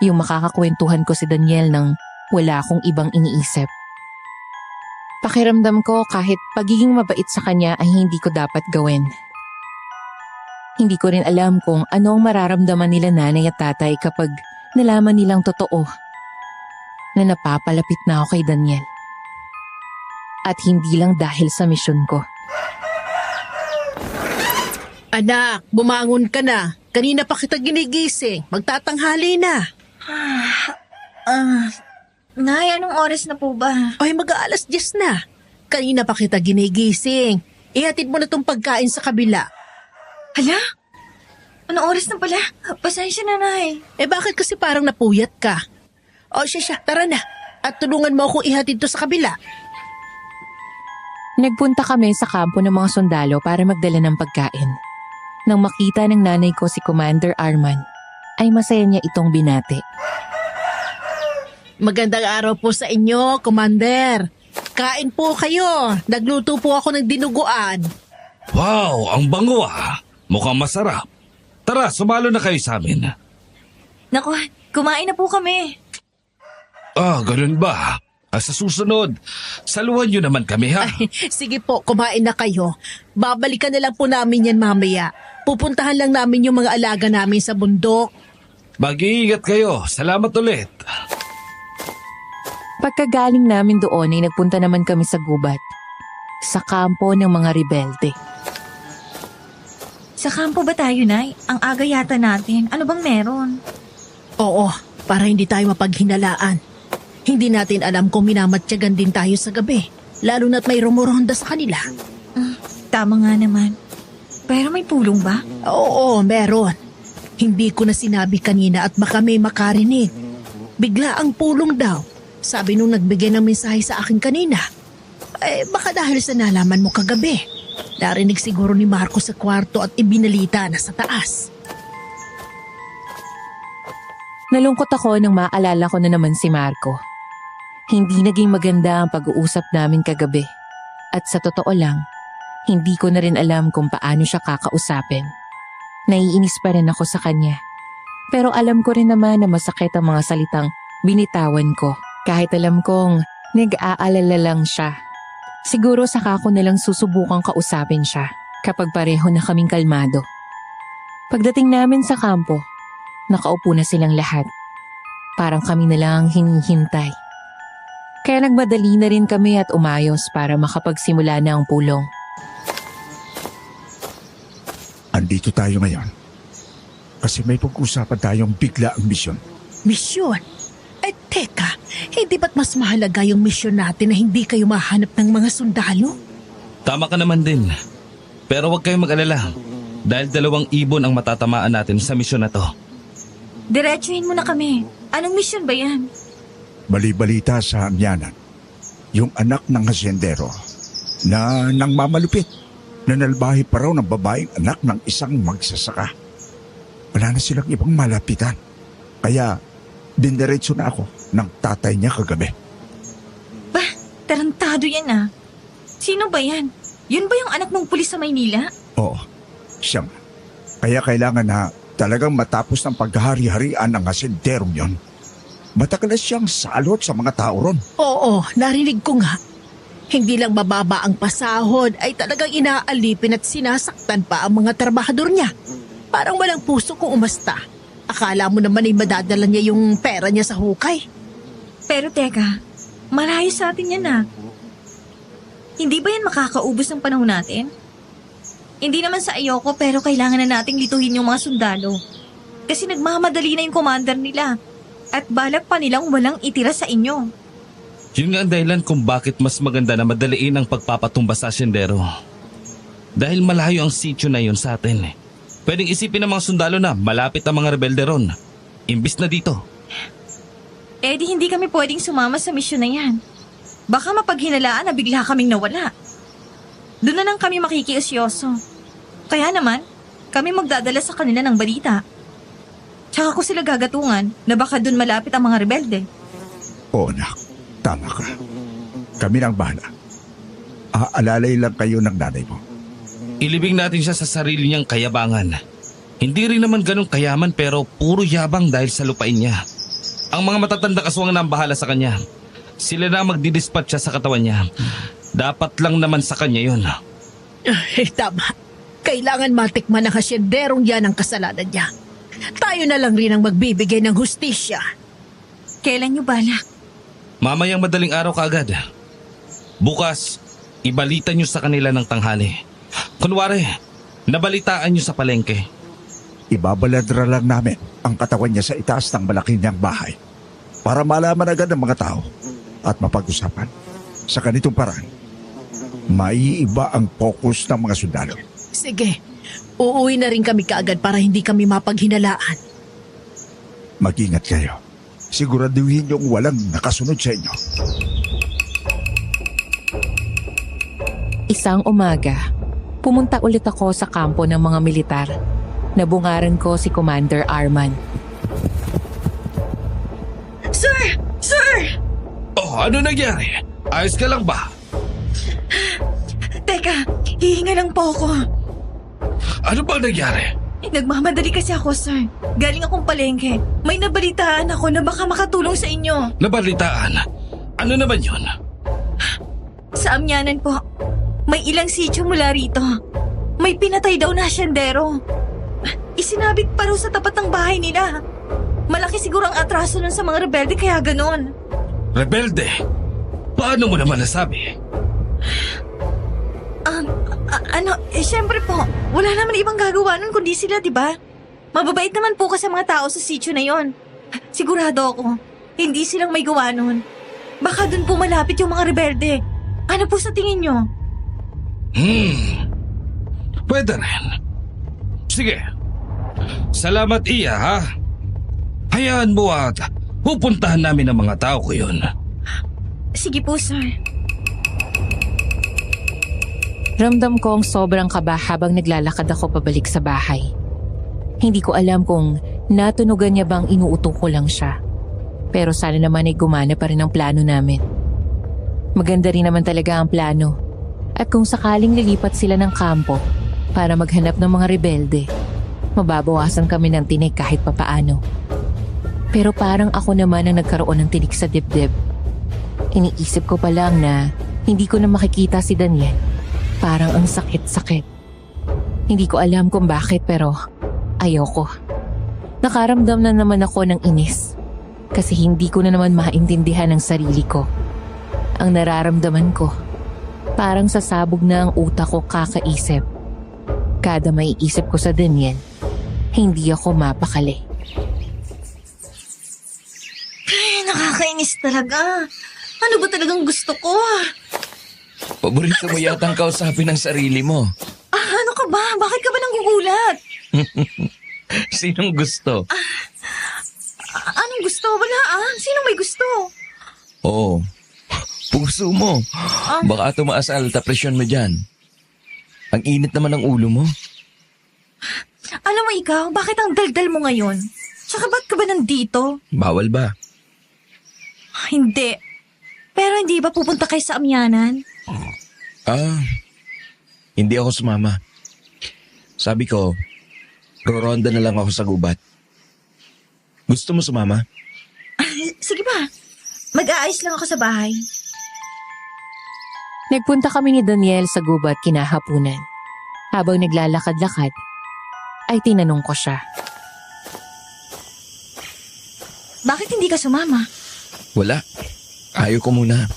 S4: Yung makakakwentuhan ko si Daniel nang wala akong ibang iniisip. Pakiramdam ko kahit pagiging mabait sa kanya ay hindi ko dapat gawin. Hindi ko rin alam kung ano ang mararamdaman nila nanay at tatay kapag nalaman nilang totoo na napapalapit na ako kay Daniel. At hindi lang dahil sa misyon ko.
S2: Anak, bumangon ka na. Kanina pa kita ginigising. Magtatanghali na.
S3: Nay, anong oras na po ba?
S2: Ay, mag-aalas 10 na. Kanina pa kita ginigising. Ihatid mo na tong pagkain sa kabila.
S3: Hala? Anong oras na pala? Pasensya na, Nay.
S2: Bakit kasi parang napuyat ka? O siya, tara na. At tulungan mo akong ihatid to sa kabila.
S4: Nagpunta kami sa kampo ng mga sundalo para magdala ng pagkain. Nang makita ng nanay ko si Commander Arman, ay masaya niya itong binati.
S2: Magandang araw po sa inyo, Commander. Kain po kayo. Nagluto po ako ng dinuguan.
S6: Wow, ang bango ah. Mukhang masarap. Tara, sumalo na kayo sa amin.
S3: Naku, kumain na po kami.
S6: Ganun ba? Sa susunod, saluhan nyo naman kami ha.
S2: Sige po, kumain na kayo. Babalikan na lang po namin yan mamaya. Pupuntahan lang namin yung mga alaga namin sa bundok.
S6: Mag-iingat kayo. Salamat ulit.
S4: Pagkagaling namin doon ay nagpunta naman kami sa gubat. Sa kampo ng mga rebelde.
S3: Sa kampo ba tayo, Nay? Ang aga yata natin. Ano bang meron?
S2: Oo, para hindi tayo mapaghinalaan. Hindi natin alam kung minamatyagan din tayo sa gabi. Lalo na't may rumuronda sa kanila.
S3: Tama nga naman. Pero may pulong ba?
S2: Oo, meron. Hindi ko na sinabi kanina at baka may makarinig. Bigla ang pulong daw. Sabi nung nagbigay ng mensahe sa akin kanina. Baka dahil sa nalaman mo kagabi. Narinig siguro ni Marco sa kwarto at ibinalita na sa taas.
S4: Nalungkot ako nang maalala ko na naman si Marco. Hindi naging maganda ang pag-uusap namin kagabi. At sa totoo lang, hindi ko na rin alam kung paano siya kakausapin. Naiinis pa rin ako sa kanya. Pero alam ko rin naman na masakit ang mga salitang binitawan ko. Kahit alam kong nag-aalala lang siya. Siguro saka ko nalang susubukang kausapin siya kapag pareho na kaming kalmado. Pagdating namin sa kampo, nakaupo na silang lahat. Parang kami na lang hinihintay. Kaya nagmadali na rin kami at umayos para makapagsimula na ang pulong.
S1: Andito tayo ngayon. Kasi may pag-usapan tayong bigla ang misyon.
S2: Misyon? Teka, hindi ba't mas mahalaga yung misyon natin na hindi kayo mahanap ng mga sundalo?
S6: Tama ka naman din. Pero huwag kayong mag-alala. Dahil 2 ibon ang matatamaan natin sa misyon na to.
S3: Diretsuhin mo na kami. Anong misyon ba yan?
S1: Bali-balita sa Amyanan, yung anak ng hasyendero na nang mamalupit, nanalbahi pa raw ng babaeng anak ng isang magsasaka. Wala na silang ibang malapitan. Kaya diniretso na ako ng tatay niya kagabi.
S3: Bah, tarantado yan ah. Sino ba yan? Yun ba yung anak ng pulis sa Maynila?
S1: Oo, siya nga. Kaya kailangan na talagang matapos ng paghahari-harian ng hasenderong yon. Matagal na siyang salot sa mga tao ron.
S2: Oo, narinig ko nga. Hindi lang mababa ang pasahod ay talagang inaalipin at sinasaktan pa ang mga trabahador niya. Parang walang puso kung umasta. Akala mo naman ay madadala niya yung pera niya sa hukay.
S3: Pero teka, malayo sa atin yan ah. Hindi ba yan makakaubos ng panahon natin? Hindi naman sa ayoko pero kailangan na nating lituhin yung mga sundalo. Kasi nagmamadali na yung commander nila. At balak pa nilang walang itira sa inyo.
S6: Yun nga ang dahilan kung bakit mas maganda na madaliin ang pagpapatumba sa asyendero. Dahil malayo ang sityo na yun sa atin. Pwedeng isipin ng mga sundalo na malapit ang mga rebelde ron. Imbis na dito.
S3: Eh di hindi kami pwedeng sumama sa misyon na yan. Baka mapaghinalaan na bigla kaming nawala. Doon na lang kami makikiusyoso. Kaya naman, kami magdadala sa kanila ng balita. Tsaka ko sila gagatungan na baka doon malapit ang mga rebelde.
S1: Oo, anak. Tama ka. Kami nang bahala. Aalalay lang kayo ng nanay mo.
S6: Ilibing natin siya sa sarili niyang kayabangan. Hindi rin naman ganun kayaman pero puro yabang dahil sa lupain niya. Ang mga matatandang aswang na ang bahala sa kanya. Sila na magdidispatch siya sa katawan niya. Dapat lang naman sa kanya yun.
S2: Tama. Kailangan matikman ng hasyenderong yan ang kasalanan niya. Tayo na lang rin ang magbibigay ng hustisya.
S3: Kailan niyo bala?
S6: Mamayang madaling araw kaagad. Bukas, ibalita niyo sa kanila ng tanghali. Kunwari, nabalitaan niyo sa palengke.
S1: Ibabaladra lang namin ang katawan niya sa itaas ng malaki niyang bahay para malaman agad ng mga tao at mapag-usapan. Sa ganitong paraan, maiiba ang focus ng mga sundalo.
S2: Sige, uuwi na rin kami kaagad para hindi kami mapaghinalaan.
S1: Mag-ingat kayo. Siguraduhin niyong walang nakasunod sa inyo.
S4: Isang umaga, pumunta ulit ako sa kampo ng mga militar. Nabungaran ko si Commander Arman.
S3: Sir! Sir!
S6: Oh, ano nangyari? Ayos ka lang ba?
S3: Teka, hihinga lang po ako.
S6: Ano ba nangyari?
S3: Nagmamadali kasi ako, sir. Galing akong palengke. May nabalitaan ako na baka makatulong sa inyo.
S6: Nabalitaan? Ano naman yun?
S3: Sa amyanan po, may ilang sityo mula rito. May pinatay daw na asyendero. Isinabit pa raw sa tapat ng bahay nila. Malaki siguro ang atraso nun sa mga rebelde kaya ganon.
S6: Rebelde? Paano mo naman nasabi?
S3: Syempre po, wala naman ibang gagawa nun kundi sila, di ba? Mababait naman po kasi mga tao sa sityo na yon. Sigurado ako, hindi silang may gawa nun. Baka dun po malapit yung mga rebelde. Ano po sa tingin nyo?
S6: Pwede rin. Sige. Salamat, Iya, ha? Hayaan mo at pupuntahan namin ang mga tao ko yun.
S3: Sige po, sir.
S4: Ramdam ko ang sobrang kaba habang naglalakad ako pabalik sa bahay. Hindi ko alam kung natunugan niya bang inuuto ko lang siya. Pero sana naman ay gumana pa rin ang plano namin. Maganda rin naman talaga ang plano. At kung sakaling lilipat sila ng kampo para maghanap ng mga rebelde, mababawasan kami ng tinig kahit papaano. Pero parang ako naman ang nagkaroon ng tinig sa dibdib. Iniisip ko pa lang na hindi ko na makikita si Daniel. Parang ang sakit-sakit. Hindi ko alam kung bakit pero ayoko. Nakaramdam na naman ako ng inis. Kasi hindi ko na naman maintindihan ang sarili ko. Ang nararamdaman ko, parang sasabog na ang utak ko kakaisip. Kada maiisip ko sa Daniel, hindi ako mapakali.
S3: Ay, nakakainis talaga. Ano ba talagang gusto ko?
S5: Paborito mo yatang kausapin ng sarili mo.
S3: Ano ka ba? Bakit ka ba nanggugulat?
S5: Sinong gusto?
S3: Anong gusto? Wala Sinong may gusto?
S5: Oo. Puso mo. Baka tumaas ang alta presyon mo dyan. Ang init naman ng ulo mo.
S3: Alam mo ikaw, bakit ang daldal mo ngayon? Tsaka ba't ka ba nandito?
S5: Bawal ba?
S3: Hindi. Pero hindi ba pupunta kayo sa amyanan?
S5: Hindi ako sumama. Sabi ko, roronda na lang ako sa gubat. Gusto mo sumama?
S3: Sige ba? Mag-aayos lang ako sa bahay.
S4: Nagpunta kami ni Daniel sa gubat kinahapunan. Habang naglalakad-lakad, ay tinanong ko siya.
S3: Bakit hindi ka sumama?
S5: Wala. Ayaw ko muna.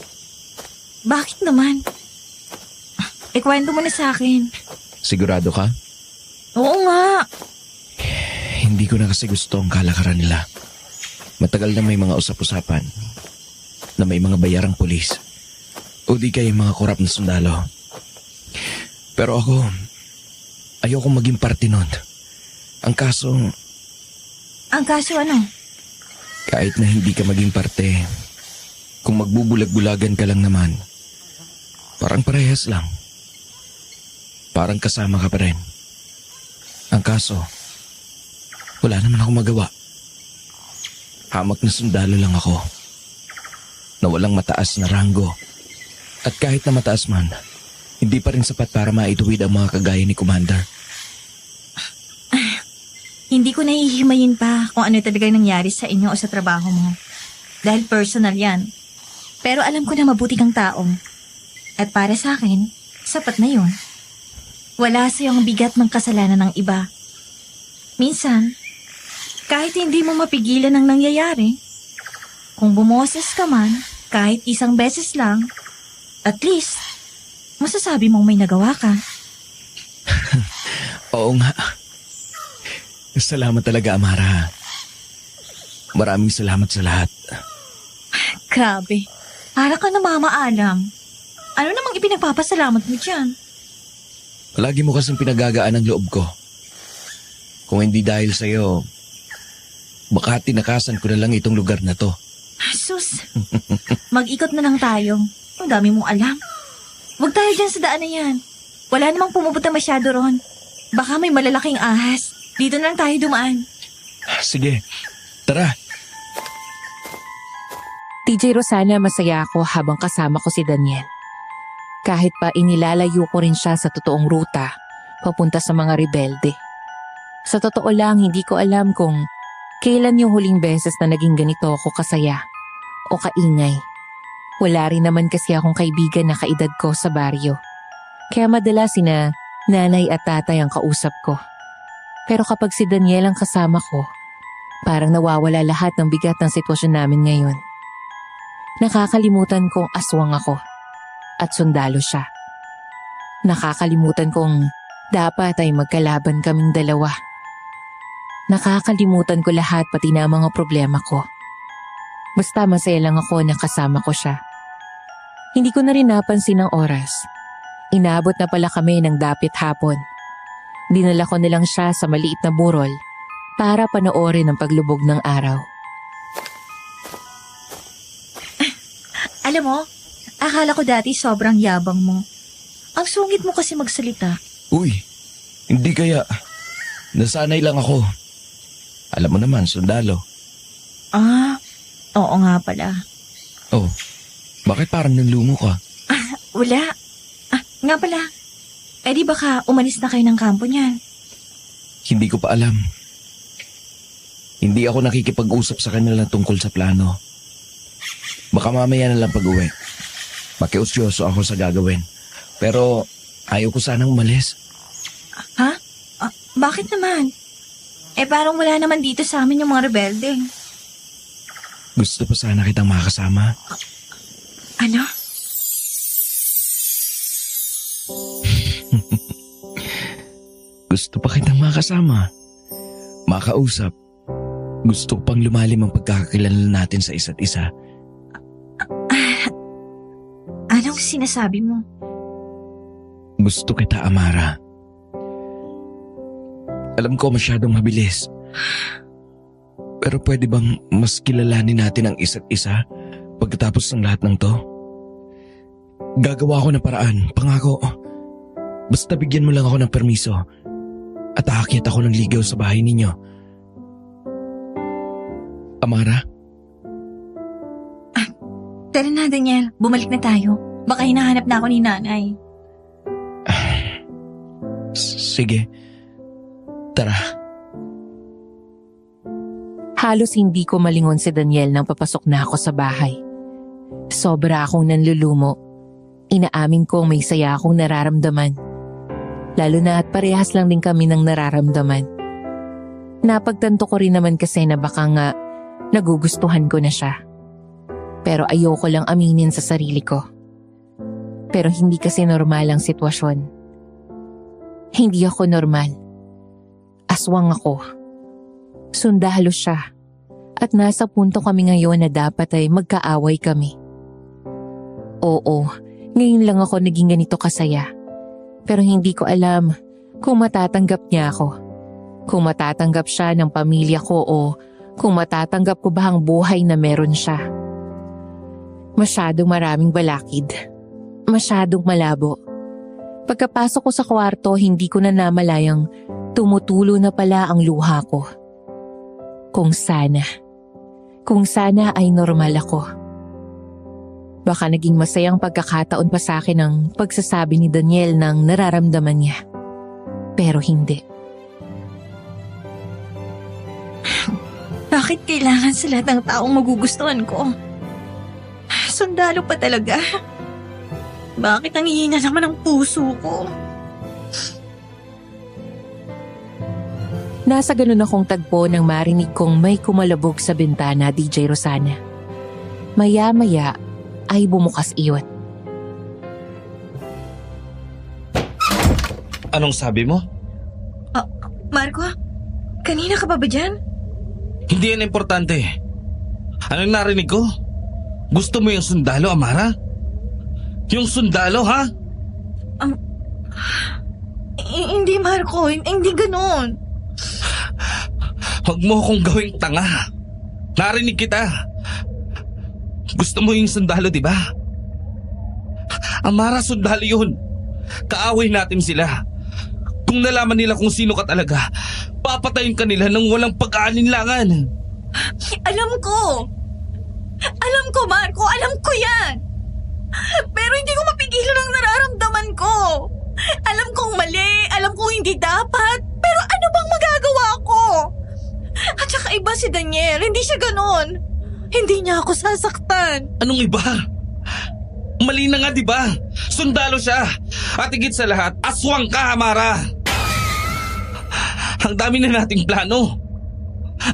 S3: Bakit naman? Ikwento mo na sa akin.
S5: Sigurado ka?
S3: Oo nga.
S5: Hindi ko na kasi gusto ang kalakaran nila. Matagal na may mga usap-usapan na may mga bayarang pulis o di kaya mga korap na sundalo. Pero ako, ayoko maging parte nun. Ang kaso,
S3: Ang kaso ano?
S5: kahit na hindi ka maging parte, Kung magbubulag-bulagan ka lang naman, parang parehas lang. Parang kasama ka pa rin. Ang kaso, wala naman akong magawa. Hamak na sundalo lang ako. Na walang mataas na ranggo. At kahit na mataas man, hindi pa rin sapat para maituwid ang mga kagaya ni Commander.
S3: Hindi ko nahihimayin pa kung ano talaga nangyari sa inyo o sa trabaho mo. Dahil personal yan. Pero alam ko na mabuti kang tao. At para sa akin, sapat na yun. Wala sa iyong bigat ng kasalanan ng iba. Minsan, kahit hindi mo mapigilan ang nangyayari, kung bumoses ka man, kahit isang beses lang, at least, masasabi mong may nagawa ka.
S5: Oo nga. Salamat talaga, Amara. Maraming salamat sa lahat.
S3: Grabe, para ka na mamaalam. Ano namang ipinagpapasalamat mo dyan?
S5: Palagi mo kasing pinagagaan ang loob ko. Kung hindi dahil sa'yo, baka tinakasan ko na lang itong lugar na to.
S3: Sus, mag-ikot na lang tayo. Ang dami mong alam. Huwag tayo dyan sa daan na yan. Wala namang pumupunta masyado ron. Baka may malalaking ahas. Dito na lang tayo dumaan.
S5: Sige, tara.
S4: TJ Rosana, masaya ako habang kasama ko si Daniel. Kahit pa inilalayo ko rin siya sa totoong ruta, papunta sa mga rebelde. Sa totoo lang, hindi ko alam kung kailan yung huling beses na naging ganito ako kasaya o kaingay. Wala rin naman kasi akong kaibigan na kaedad ko sa baryo. Kaya madalas sina nanay at tatay ang kausap ko. Pero kapag si Daniel ang kasama ko, parang nawawala lahat ng bigat ng sitwasyon namin ngayon. Nakakalimutan kong aswang ako at sundalo siya. Nakakalimutan kong dapat ay magkalaban kaming dalawa. Nakakalimutan ko lahat pati na mga problema ko. Basta masaya lang ako na kasama ko siya. Hindi ko na rin napansin ang oras. Inabot na pala kami ng dapit hapon. Dinala ko nilang siya sa maliit na burol para panoorin ang paglubog ng araw.
S3: Alam mo, akala ko dati sobrang yabang mo. Ang sungit mo kasi magsalita.
S5: Uy, hindi kaya. Nasanay lang ako. Alam mo naman, sundalo.
S3: Ah, oo nga pala.
S5: Oh, bakit parang nanlumo ka?
S3: Wala. Nga pala. Eh di baka umalis na kayo ng kampo niyan.
S5: Hindi ko pa alam. Hindi ako nakikipag-usap sa kanila tungkol sa plano. Baka mamaya na lang pag-uwi. Makiusyoso ako sa gagawin. Pero ayaw ko sanang umalis.
S3: Ha? Bakit naman? Eh parang wala naman dito sa amin yung mga rebelde.
S5: Gusto pa sana kitang makasama.
S3: Ano?
S5: Gusto pa kitang makasama. Makausap. Gusto ko pang lumalim ang pagkakakilala natin sa isa't isa.
S3: Anong sinasabi mo?
S5: Gusto kita, Amara. Alam ko masyadong mabilis. Pero pwede bang mas kilalanin natin ang isa't isa pagkatapos ng lahat ng to? Gagawa ko ng paraan, pangako. Basta bigyan mo lang ako ng permiso at aakyat ako ng ligaw sa bahay ninyo. Amara?
S3: Tara na, Daniel. Bumalik na tayo. Baka hinahanap na ako ni nanay.
S5: Sige. Tara.
S4: Halos hindi ko malingon si Daniel nang papasok na ako sa bahay. Sobra akong nanlulumo. Inaamin kong may saya akong nararamdaman. Lalo na at parehas lang din kami ng nararamdaman. Napagtanto ko rin naman kasi na baka nga nagugustuhan ko na siya. Pero ayoko lang aminin sa sarili ko. Pero hindi kasi normal ang sitwasyon. Hindi ako normal. Aswang ako. Sundalo siya. At nasa punto kami ngayon na dapat ay magkaaway kami. Oo, ngayon lang ako naging ganito kasaya. Pero hindi ko alam kung matatanggap niya ako. Kung matatanggap siya ng pamilya ko o kung matatanggap ko ba ang buhay na meron siya. Masyadong maraming balakid. Masyadong malabo. Pagkapasok ko sa kwarto, hindi ko na namalayang tumutulo na pala ang luha ko. Kung sana ay normal ako. Baka naging masayang pagkakataon pa sa akin ang pagsasabi ni Daniel ng nararamdaman niya. Pero hindi.
S3: Bakit kailangan sa lahat ng taong magugustuhan ko? Sundalo pa talaga. Bakit ang hihina naman ang puso ko?
S4: Nasa ganun akong tagpo nang marinig kong may kumalabog sa bintana, DJ Rosana. Maya-maya ay bumukas iyon.
S6: Anong sabi mo?
S3: Marco, kanina ka pa ba dyan?
S6: Hindi yan importante. Anong narinig ko? Gusto mo yung sundalo, Amara? Yung sundalo, ha?
S3: Hindi, Marco. Hindi ganon.
S6: Huwag mo akong gawing tanga. Narinig kita. Gusto mo yung sundalo, di ba? Amara, sundalo yun. Kaaway natin sila. Kung nalaman nila kung sino ka talaga, papatayin ka nila nang walang pag-aalinlangan.
S3: Alam ko, Marco. Alam ko yan. Pero hindi ko mapigilan ang nararamdaman ko. Alam kong mali. Alam kong hindi dapat. Pero ano bang magagawa ko? At saka iba si Daniel. Hindi siya ganon. Hindi niya ako sasaktan.
S6: Anong iba? Mali na nga, di ba? Sundalo siya. At higit sa lahat, aswang ka, Amara. Ang dami na nating plano.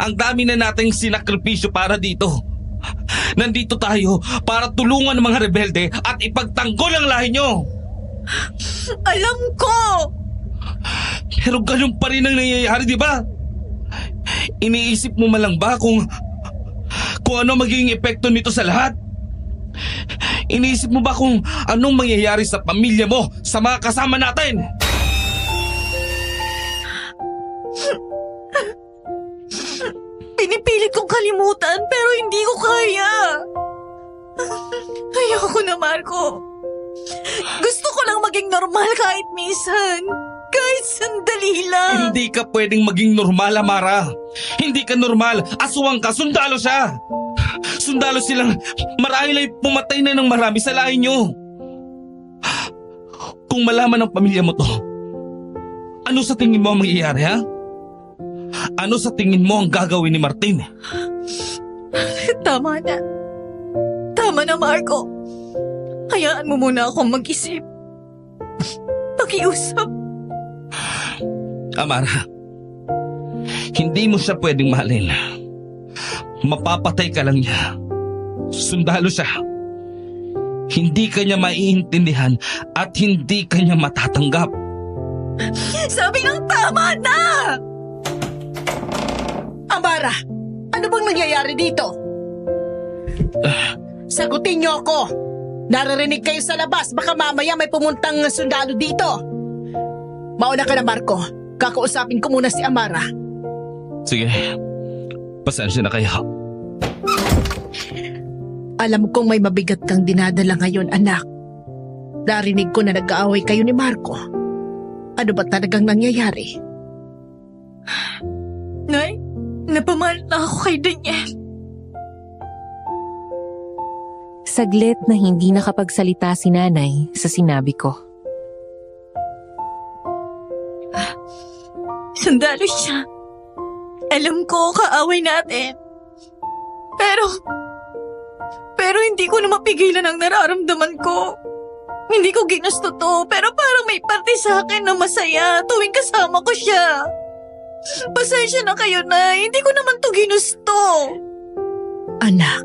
S6: Ang dami na nating sinakripisyo para dito. Nandito tayo para tulungan ang mga rebelde at ipagtanggol ang lahi nyo.
S3: Alam ko!
S6: Pero ganun pa rin ang nangyayari, di ba? Iniisip mo malang ba kung ano magiging epekto nito sa lahat? Iniisip mo ba kung anong mangyayari sa pamilya mo, sa mga kasama natin?
S3: Pinipilit kong kalimutan pero hindi ko kaya. Ayoko na, Marco. Gusto ko lang maging normal kahit minsan. Kahit sandali lang.
S6: Hindi ka pwedeng maging normal, Amara. Hindi ka normal. Aswang ka. Sundalo siya. Sundalo silang marahil ay pumatay na ng marami sa lahi nyo. Kung malaman ng pamilya mo to, ano sa tingin mo ang mangyayari, ha? Ano sa tingin mo ang gagawin ni Martin?
S3: Tama na. Tama na, Marco. Hayaan mo muna akong mag-isip. Pakiusap.
S6: Amara, hindi mo siya pwedeng mahalin. Mapapatay ka lang niya. Sundalo siya. Hindi ka niya maiintindihan at hindi ka niya matatanggap.
S3: Sabi ng tama na!
S2: Amara, ano bang nangyayari dito? Sagutin niyo ako. Naririnig kayo sa labas. Baka mamaya may pumuntang sundalo dito. Mauna ka na, Marco. Kakausapin ko muna si Amara.
S6: Sige, pasensya na kayo.
S2: Alam kong may mabigat kang dinadala ngayon, anak. Narinig ko na nag-aaway kayo ni Marco. Ano ba talagang nangyayari?
S3: Nay, napamahal na ako kay Daniel.
S4: Saglit na hindi nakapagsalita si nanay sa sinabi ko.
S3: Sundalo siya. Alam ko, kaaway natin. Pero hindi ko na mapigilan ang nararamdaman ko. Hindi ko ginusto to, pero parang may parte sa akin na masaya tuwing kasama ko siya. Pasensya na kayo, Nay. Hindi ko naman to ginusto.
S2: Anak,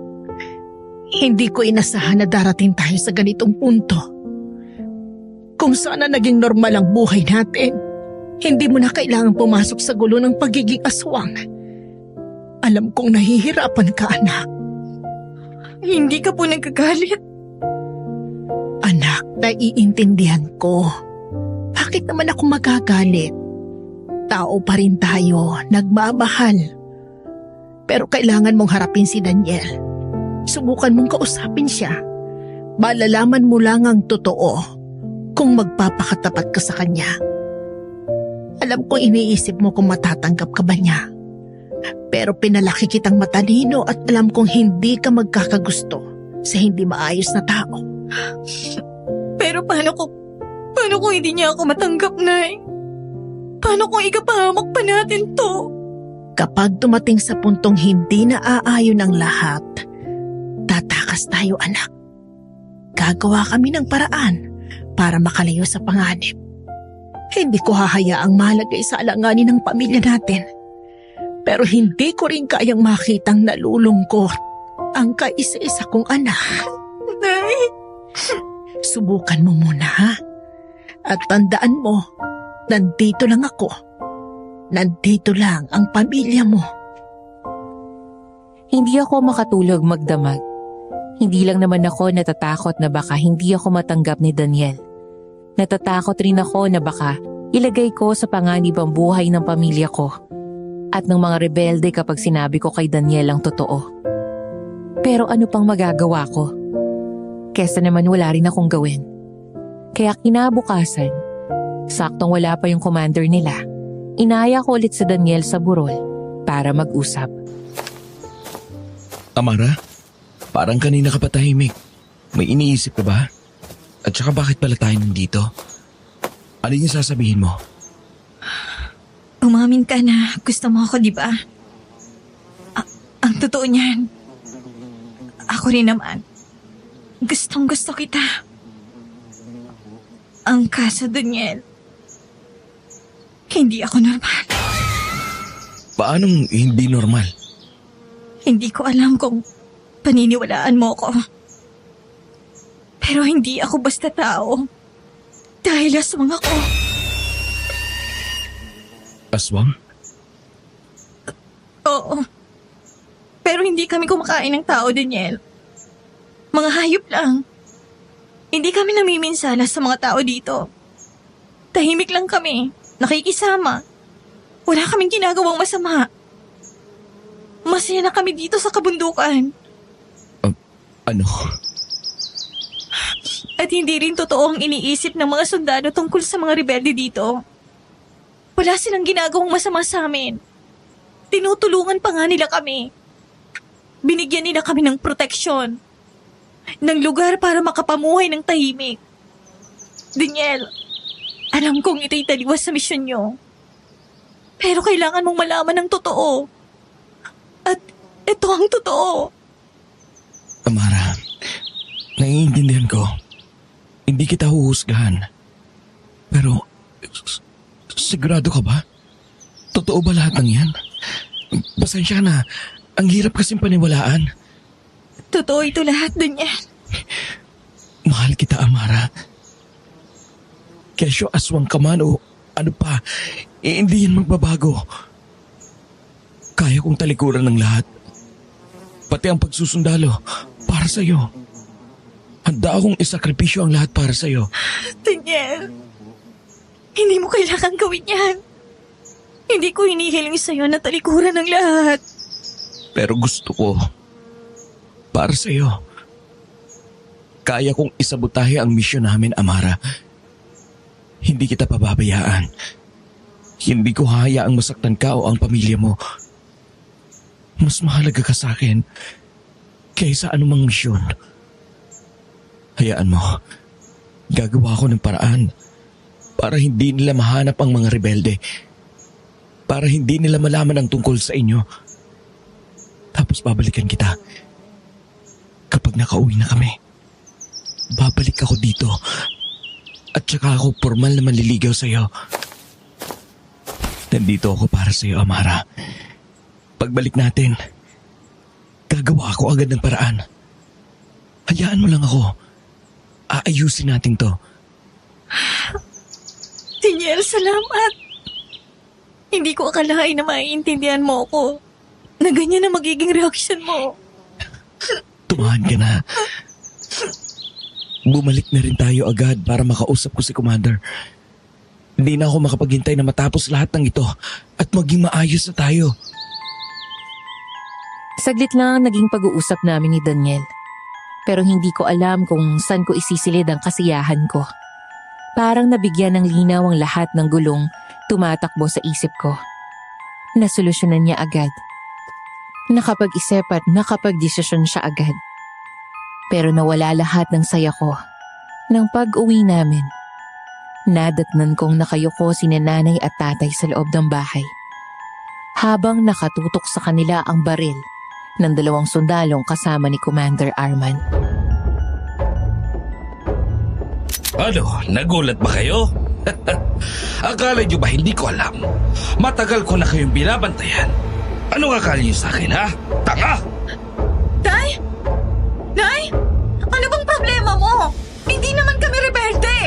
S2: hindi ko inasahan na darating tayo sa ganitong punto. Kung sana naging normal ang buhay natin, hindi mo na kailangang pumasok sa gulo ng pagiging aswang. Alam kong nahihirapan ka, anak.
S3: Hindi ka po nagkagalit.
S2: Anak, naiintindihan ko. Bakit naman ako magagalit? Tao pa rin tayo, nagmamahal. Pero kailangan mong harapin si Daniel. Subukan mong kausapin siya. Malalaman mo lang ang totoo kung magpapakatapat ka sa kanya. Alam kong iniisip mo kung matatanggap ka ba niya. Pero pinalaki kitang matalino at alam kong hindi ka magkakagusto sa hindi maayos na tao.
S3: Pero paano kung hindi niya ako matanggap, Nay? Paano kung ikapahamak pa natin to?
S2: Kapag dumating sa puntong hindi na aayon ang lahat, tatakas tayo, anak. Gagawa kami ng paraan para makalayo sa panganib. Hindi ko hahayaang malagay sa alanganin ng pamilya natin. Pero hindi ko rin kayang makitang nalulungkot ang kaisa-isa kong anak.
S3: Nay!
S2: Subukan mo muna, ha? At tandaan mo, nandito lang ako. Nandito lang ang pamilya mo.
S4: Hindi ako makatulog magdamag. Hindi lang naman ako natatakot na baka hindi ako matanggap ni Daniel. Natatakot rin ako na baka ilagay ko sa panganib ang buhay ng pamilya ko at ng mga rebelde kapag sinabi ko kay Daniel ang totoo. Pero ano pang magagawa ko? Kesa naman wala rin akong gawin. Kaya kinabukasan, saktong wala pa yung commander nila, inaya ko ulit si Daniel sa burol para mag-usap.
S5: Amara, parang kanina ka pa tahimik. May iniisip ka ba? At saka bakit pala tayo nandito? Ano yung sasabihin mo?
S3: Umamin ka na gusto mo ako, di ba? Ang totoo niyan. Ako rin naman. Gustong gusto kita. Ang kaso, Daniel, hindi ako normal.
S5: Paanong hindi normal?
S3: Hindi ko alam kung paniniwalaan mo ko. Pero hindi ako basta tao. Dahil aswang ako.
S5: Aswang?
S3: Oo. Pero hindi kami kumakain ng tao, Daniel. Mga hayop lang. Hindi kami namiminsala sa mga tao dito. Tahimik lang kami. Nakikisama. Wala kaming ginagawang masama. Masaya na kami dito sa kabundukan.
S5: Ano?
S3: At hindi rin totoo ang iniisip ng mga sundalo tungkol sa mga rebelde dito. Wala silang ginagawang masama sa amin. Tinutulungan pa nga nila kami. Binigyan nila kami ng proteksyon. Ng lugar para makapamuhay ng tahimik. Daniel, alam kong ito'y taliwas sa misyon nyo. Pero kailangan mong malaman ng totoo. At ito ang totoo.
S5: Amara, naiintindihan ko. Hindi kita huhusgahan. Pero, sigurado ka ba? Totoo ba lahat ng yan? Pasensya na, ang hirap kasing paniwalaan.
S3: Totoo ito lahat, Daniel.
S5: Mahal kita, Amara. Kesyo aswang ka man o ano pa, hindi yan magbabago. Kaya kong talikuran ng lahat. Pati ang pagsusundalo para sa'yo. Handa akong isakripisyo ang lahat para sa'yo.
S3: Daniel, hindi mo kailangan gawin yan. Hindi ko hinihiling sa'yo na talikuran ng lahat.
S5: Pero gusto ko. Para sa'yo. Kaya kong isabotahe ang misyon namin, Amara. Hindi kita pababayaan. Hindi ko hahayaang masaktan ka o ang pamilya mo. Mas mahalaga ka sa akin kaysa anumang misyon. Hayaan mo, gagawa ko ng paraan para hindi nila mahanap ang mga rebelde. Para hindi nila malaman ang tungkol sa inyo. Tapos babalikan kita. Kapag nakauwi na kami, babalik ako dito. At saka ako formal na manliligaw sa'yo. Nandito ako para sa'yo, Amara. Pagbalik natin, gagawa ako agad ng paraan. Hayaan mo lang ako. Aayusin natin to.
S3: Daniel, salamat. Hindi ko akalain na maiintindihan mo ako. Na ganyan na magiging reaksyon mo.
S5: Tumahan ka na. Bumalik na rin tayo agad para makausap ko si Commander. Hindi na ako makapaghintay na matapos lahat ng ito at maging maayos na tayo.
S4: Saglit lang ang naging pag-uusap namin ni Daniel. Pero hindi ko alam kung saan ko isisilid ang kasiyahan ko. Parang nabigyan ng linaw ang lahat ng gulong tumatakbo sa isip ko. Nasolusyonan niya agad. Nakapag-isip at nakapag-desisyon siya agad. Pero nawala lahat ng saya ko. Nang pag-uwi namin, nadatnan kong nakayuko si nanay at tatay sa loob ng bahay. Habang nakatutok sa kanila ang baril ng 2 sundalong kasama ni Commander Arman.
S6: Ano, nagulat ba kayo? Akala niyo ba hindi ko alam? Matagal ko na kayong binabantayan. Anong akala niyo sa akin, ha? Tanga!
S3: Tay? Nay? Ano bang problema mo? Hindi naman kami rebelde!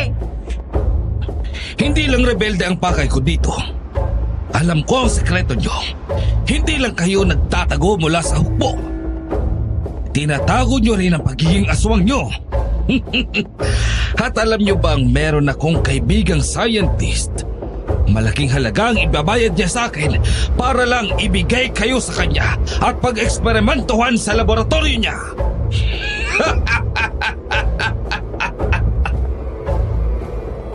S6: Hindi lang rebelde ang pakay ko dito. Alam ko ang sekreto niyo. Hindi lang kayo nagtatago mula sa hukbo. Tinatago niyo rin ang pagiging aswang niyo. At alam niyo bang meron akong kaibigang scientist? Malaking halaga ang ibabayad niya sa akin para lang ibigay kayo sa kanya at pag-eksperimentuhan sa laboratorio niya.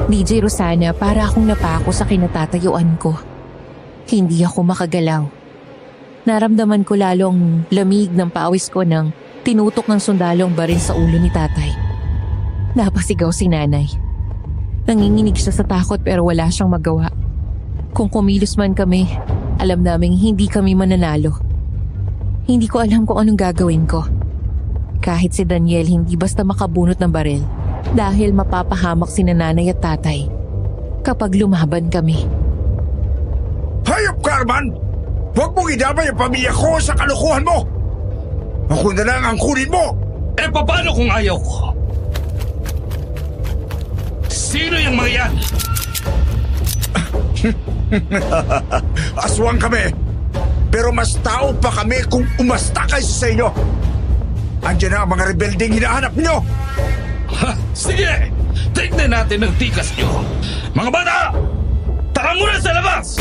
S4: DJ Rosana, para akong napako sa kinatatayuan ko. Hindi ako makagalaw. Naramdaman ko lalong lamig ng pawis ko nang tinutok ng sundalong baril sa ulo ni tatay. Napasigaw si nanay. Nanginginig siya sa takot pero wala siyang magawa. Kung kumilos man kami, alam naming hindi kami mananalo. Hindi ko alam kung anong gagawin ko. Kahit si Daniel hindi basta makabunot ng baril dahil mapapahamak si nanay at tatay kapag lumaban kami.
S1: Hayop ka, Arman! Huwag mong idamay ang pamilya ko sa kalokohan mo! Ako na lang ang kunin mo!
S6: Eh paano kung ayaw ko? Sino yung mga yan?
S1: Aswang kami! Pero mas tao pa kami kung umasta kayo sa inyo! Andiyan na ang mga rebeldeng hinahanap nyo!
S6: Ha, sige! Tignan natin ang tikas nyo! Mga bata! Tara muna sa labas!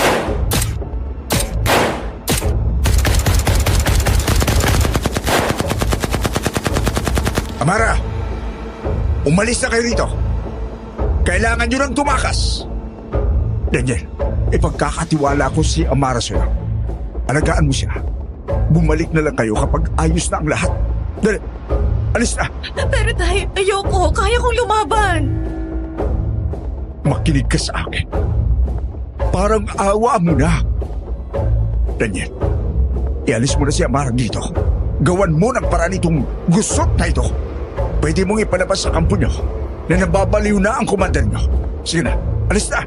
S1: Amara! Umalis na kayo rito! Kailangan nyo nang tumakas! Daniel, ipagkakatiwala ko si Amara sa'yo. Alagaan mo siya. Bumalik na lang kayo kapag ayos na ang lahat. Dali, alis na!
S3: Pero tay, ayoko. Kaya kong lumaban.
S1: Makinig ka sa akin. Parang awa mo na. Daniel, ialis mo na si Amara dito. Gawan mo ng paraan itong gusot na ito. Pwede mong ipalabas sa kampo nyo na nababaliw na ang commander nyo. Sige na, alis na.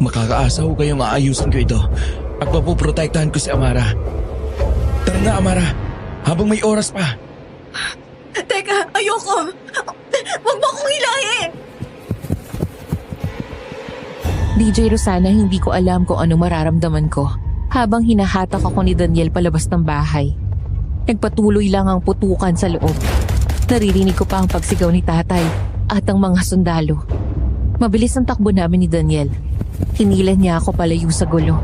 S5: Makakaasa ko kayong aayusin ko ito at mapuprotektahan ko si Amara. Tara na, Amara. Habang may oras pa.
S3: Teka, ayoko. Huwag mo akong hilahin.
S4: DJ Rosana, hindi ko alam kung ano mararamdaman ko habang hinahatak ako ni Daniel palabas ng bahay. Nagpatuloy lang ang putukan sa loob. Naririnig ko pa ang pagsigaw ni tatay at ang mga sundalo. Mabilis ang takbo namin ni Daniel. Hinilan niya ako palayo sa gulo.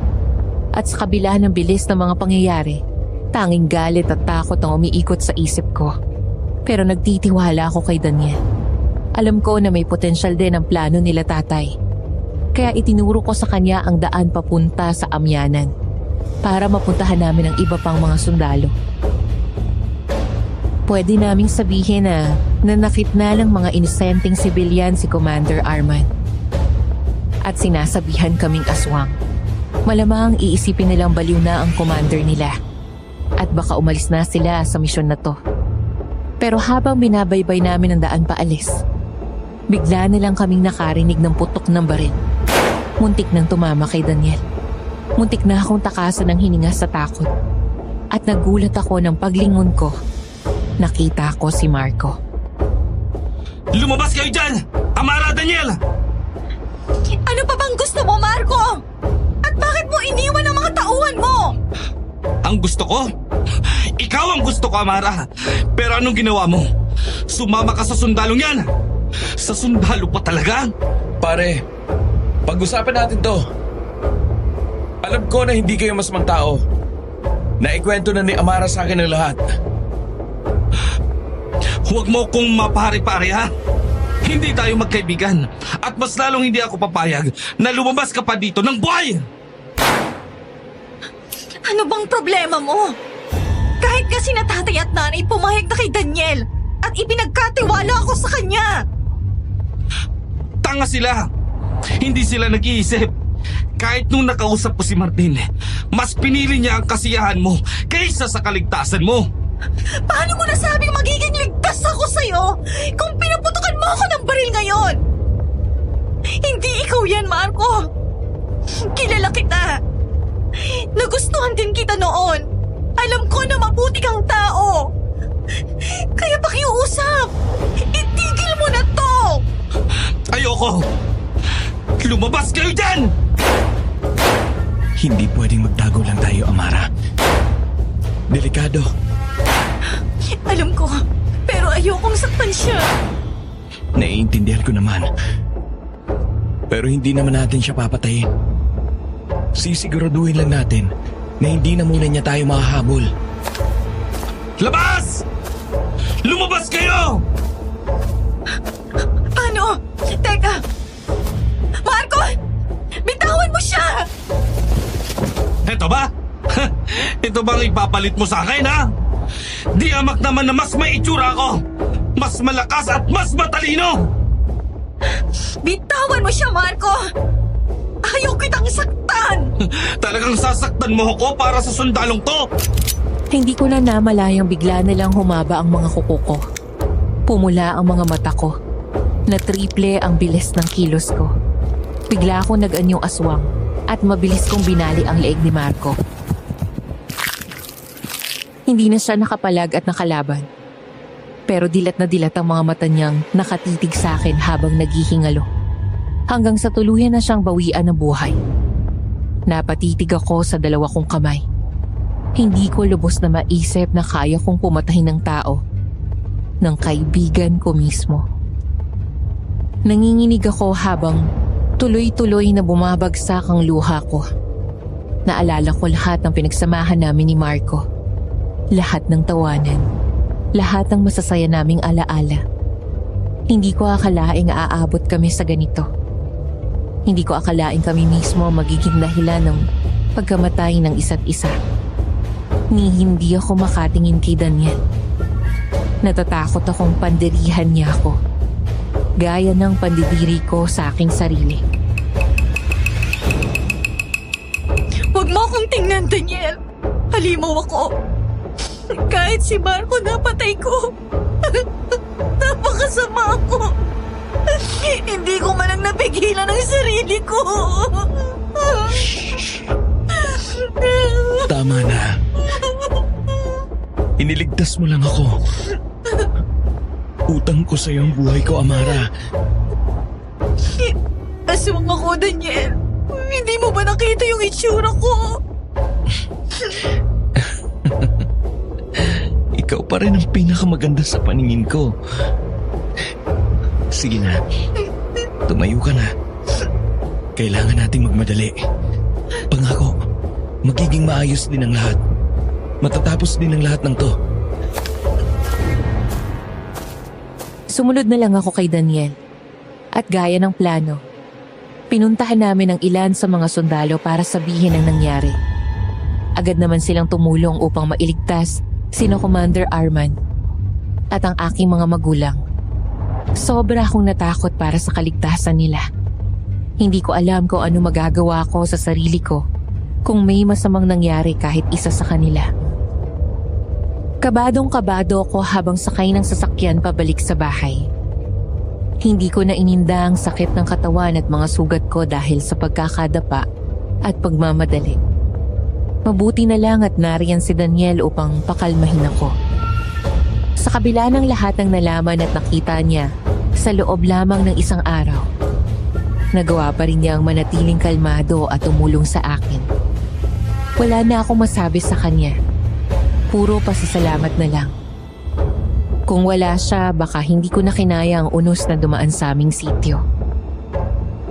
S4: At sa kabila ng bilis ng mga pangyayari, tanging galit at takot ang umiikot sa isip ko. Pero nagtitiwala ako kay Daniel. Alam ko na may potensyal din ang plano nila tatay. Kaya itinuro ko sa kanya ang daan papunta sa amyanan para mapuntahan namin ang iba pang mga sundalo. Pwede naming sabihin na nanakit na ng mga inosenteng sibilyan si Commander Arman. At sinasabihan kaming aswang. Malamang iisipin nilang baliw na ang commander nila. At baka umalis na sila sa misyon na to. Pero habang binabaybay namin ang daan paalis, bigla nilang kaming nakarinig ng putok ng baril. Muntik nang tumama kay Daniel. Muntik na akong takasan ng hininga sa takot. At nagulat ako ng paglingon ko. Nakita ko si Marco.
S6: Lumabas kayo dyan! Amara, Daniel!
S3: Ano pa bang gusto mo, Marco? At bakit mo iniwan ang mga tauhan mo?
S6: Ang gusto ko? Ikaw ang gusto ko, Amara. Pero anong ginawa mo? Sumama ka sa sundalong yan! Sa sundalo pa talaga?
S5: Pare, pag-usapan natin to. Alam ko na hindi kayo masamang tao. Naikwento na ni Amara sa akin ang lahat.
S6: Huwag mo kong mapare-pare ha. Hindi tayo magkaibigan at mas lalong hindi ako papayag na lumabas ka pa dito ng buhay!
S3: Ano bang problema mo? Kahit kasi na tatay at nanay pumayag na kay Daniel at ipinagkatiwala ako sa kanya.
S6: Tanga sila! Hindi sila nag-iisip. Kahit nung nakausap ko si Martin, mas pinili niya ang kasiyahan mo kaysa sa kaligtasan mo.
S3: Paano mo nasabing magiging ligtas ako sa'yo kung pinaputukan mo ako ng baril ngayon? Hindi ikaw yan, Marco. Kilala kita. Nagustuhan din kita noon. Alam ko na mabuti kang tao. Kaya pakiusap, itigil mo na to!
S6: Ayoko! Lumabas kayo dyan!
S5: Hindi pwedeng magtago lang tayo, Amara. Delikado.
S3: Alam ko, pero ayokong saktan siya.
S5: Naiintindihan ko naman. Pero hindi naman natin siya papatayin. Sisiguraduhin lang natin na hindi na muna niya tayo makahabol.
S6: Labas! Lumabas kayo!
S3: Ano? Teka! Marco! Bitawan mo siya!
S6: Eto ba? Ito bang ipapalit mo sa akin, ha? Di amak naman na mas may itsura ako! Mas malakas at mas matalino!
S3: Bitawan mo siya, Marco! Ayaw kitang saktan!
S6: Talagang sasaktan mo ako para sa sundalong to!
S4: Hindi ko na namalayang bigla na lang humaba ang mga kuko ko. Pumula ang mga mata ko. Na triple ang bilis ng kilos ko. Bigla ako nag-anyong aswang at mabilis kong binali ang leeg ni Marco. Hindi na siya nakapalag at nakalaban. Pero dilat na dilat ang mga mata niyang nakatitig sa akin habang naghihingalo. Hanggang sa tuluyan na siyang bawian ng buhay. Napatitig ako sa dalawa kong kamay. Hindi ko lubos na maisip na kaya kong pumatahin ng tao. Ng kaibigan ko mismo. Nanginginig ako habang tuloy-tuloy na bumabagsak ang luha ko. Naalala ko lahat ng pinagsamahan namin ni Marco. Lahat ng tawanan. Lahat ng masasaya naming alaala. Hindi ko akalaing aabot kami sa ganito. Hindi ko akalaing kami mismo magiging dahilan ng pagkamatay ng isa't isa. Ni hindi ako makatingin kay Daniel. Natatakot akong pandirihan niya ako. Gaya ng pandidiri ko sa aking sarili.
S3: Huwag mo akong tingnan, Daniel. Halimaw ako. Kahit si Marco napatay ko. Napakasama ako. Hindi ko man lang napigilan ang sarili ko.
S5: Tama na. Iniligtas mo lang ako. Utang ko sa'yo ang buhay ko, Amara.
S3: Aswang ako, Daniel. Hindi mo ba nakita yung itsura ko?
S5: Ikaw pa rin ang pinakamaganda sa paningin ko. Sige na. Tumayo ka na. Kailangan nating magmadali. Pangako, magiging maayos din ang lahat. Matatapos din ang lahat ng to.
S4: Sumunod na lang ako kay Daniel. At gaya ng plano, pinuntahan namin ang ilan sa mga sundalo para sabihin ang nangyari. Agad naman silang tumulong upang mailigtas sina Commander Arman at ang aking mga magulang. Sobra akong natakot para sa kaligtasan nila. Hindi ko alam kung ano magagawa ko sa sarili ko kung may masamang nangyari kahit isa sa kanila. Kabadong-kabado ako habang sakay ng sasakyan pabalik sa bahay. Hindi ko na ininda ang sakit ng katawan at mga sugat ko dahil sa pagkakadapa at pagmamadali. Mabuti na lang at nariyan si Daniel upang pakalmahin ako. Sa kabila ng lahat ng nalaman at nakita niya sa loob lamang ng isang araw, nagawa pa rin niyang manatiling kalmado at tumulong sa akin. Wala na akong masabi sa kanya. Puro pasasalamat na lang. Kung wala siya, baka hindi ko na kinaya ang unos na dumaan sa aming sityo.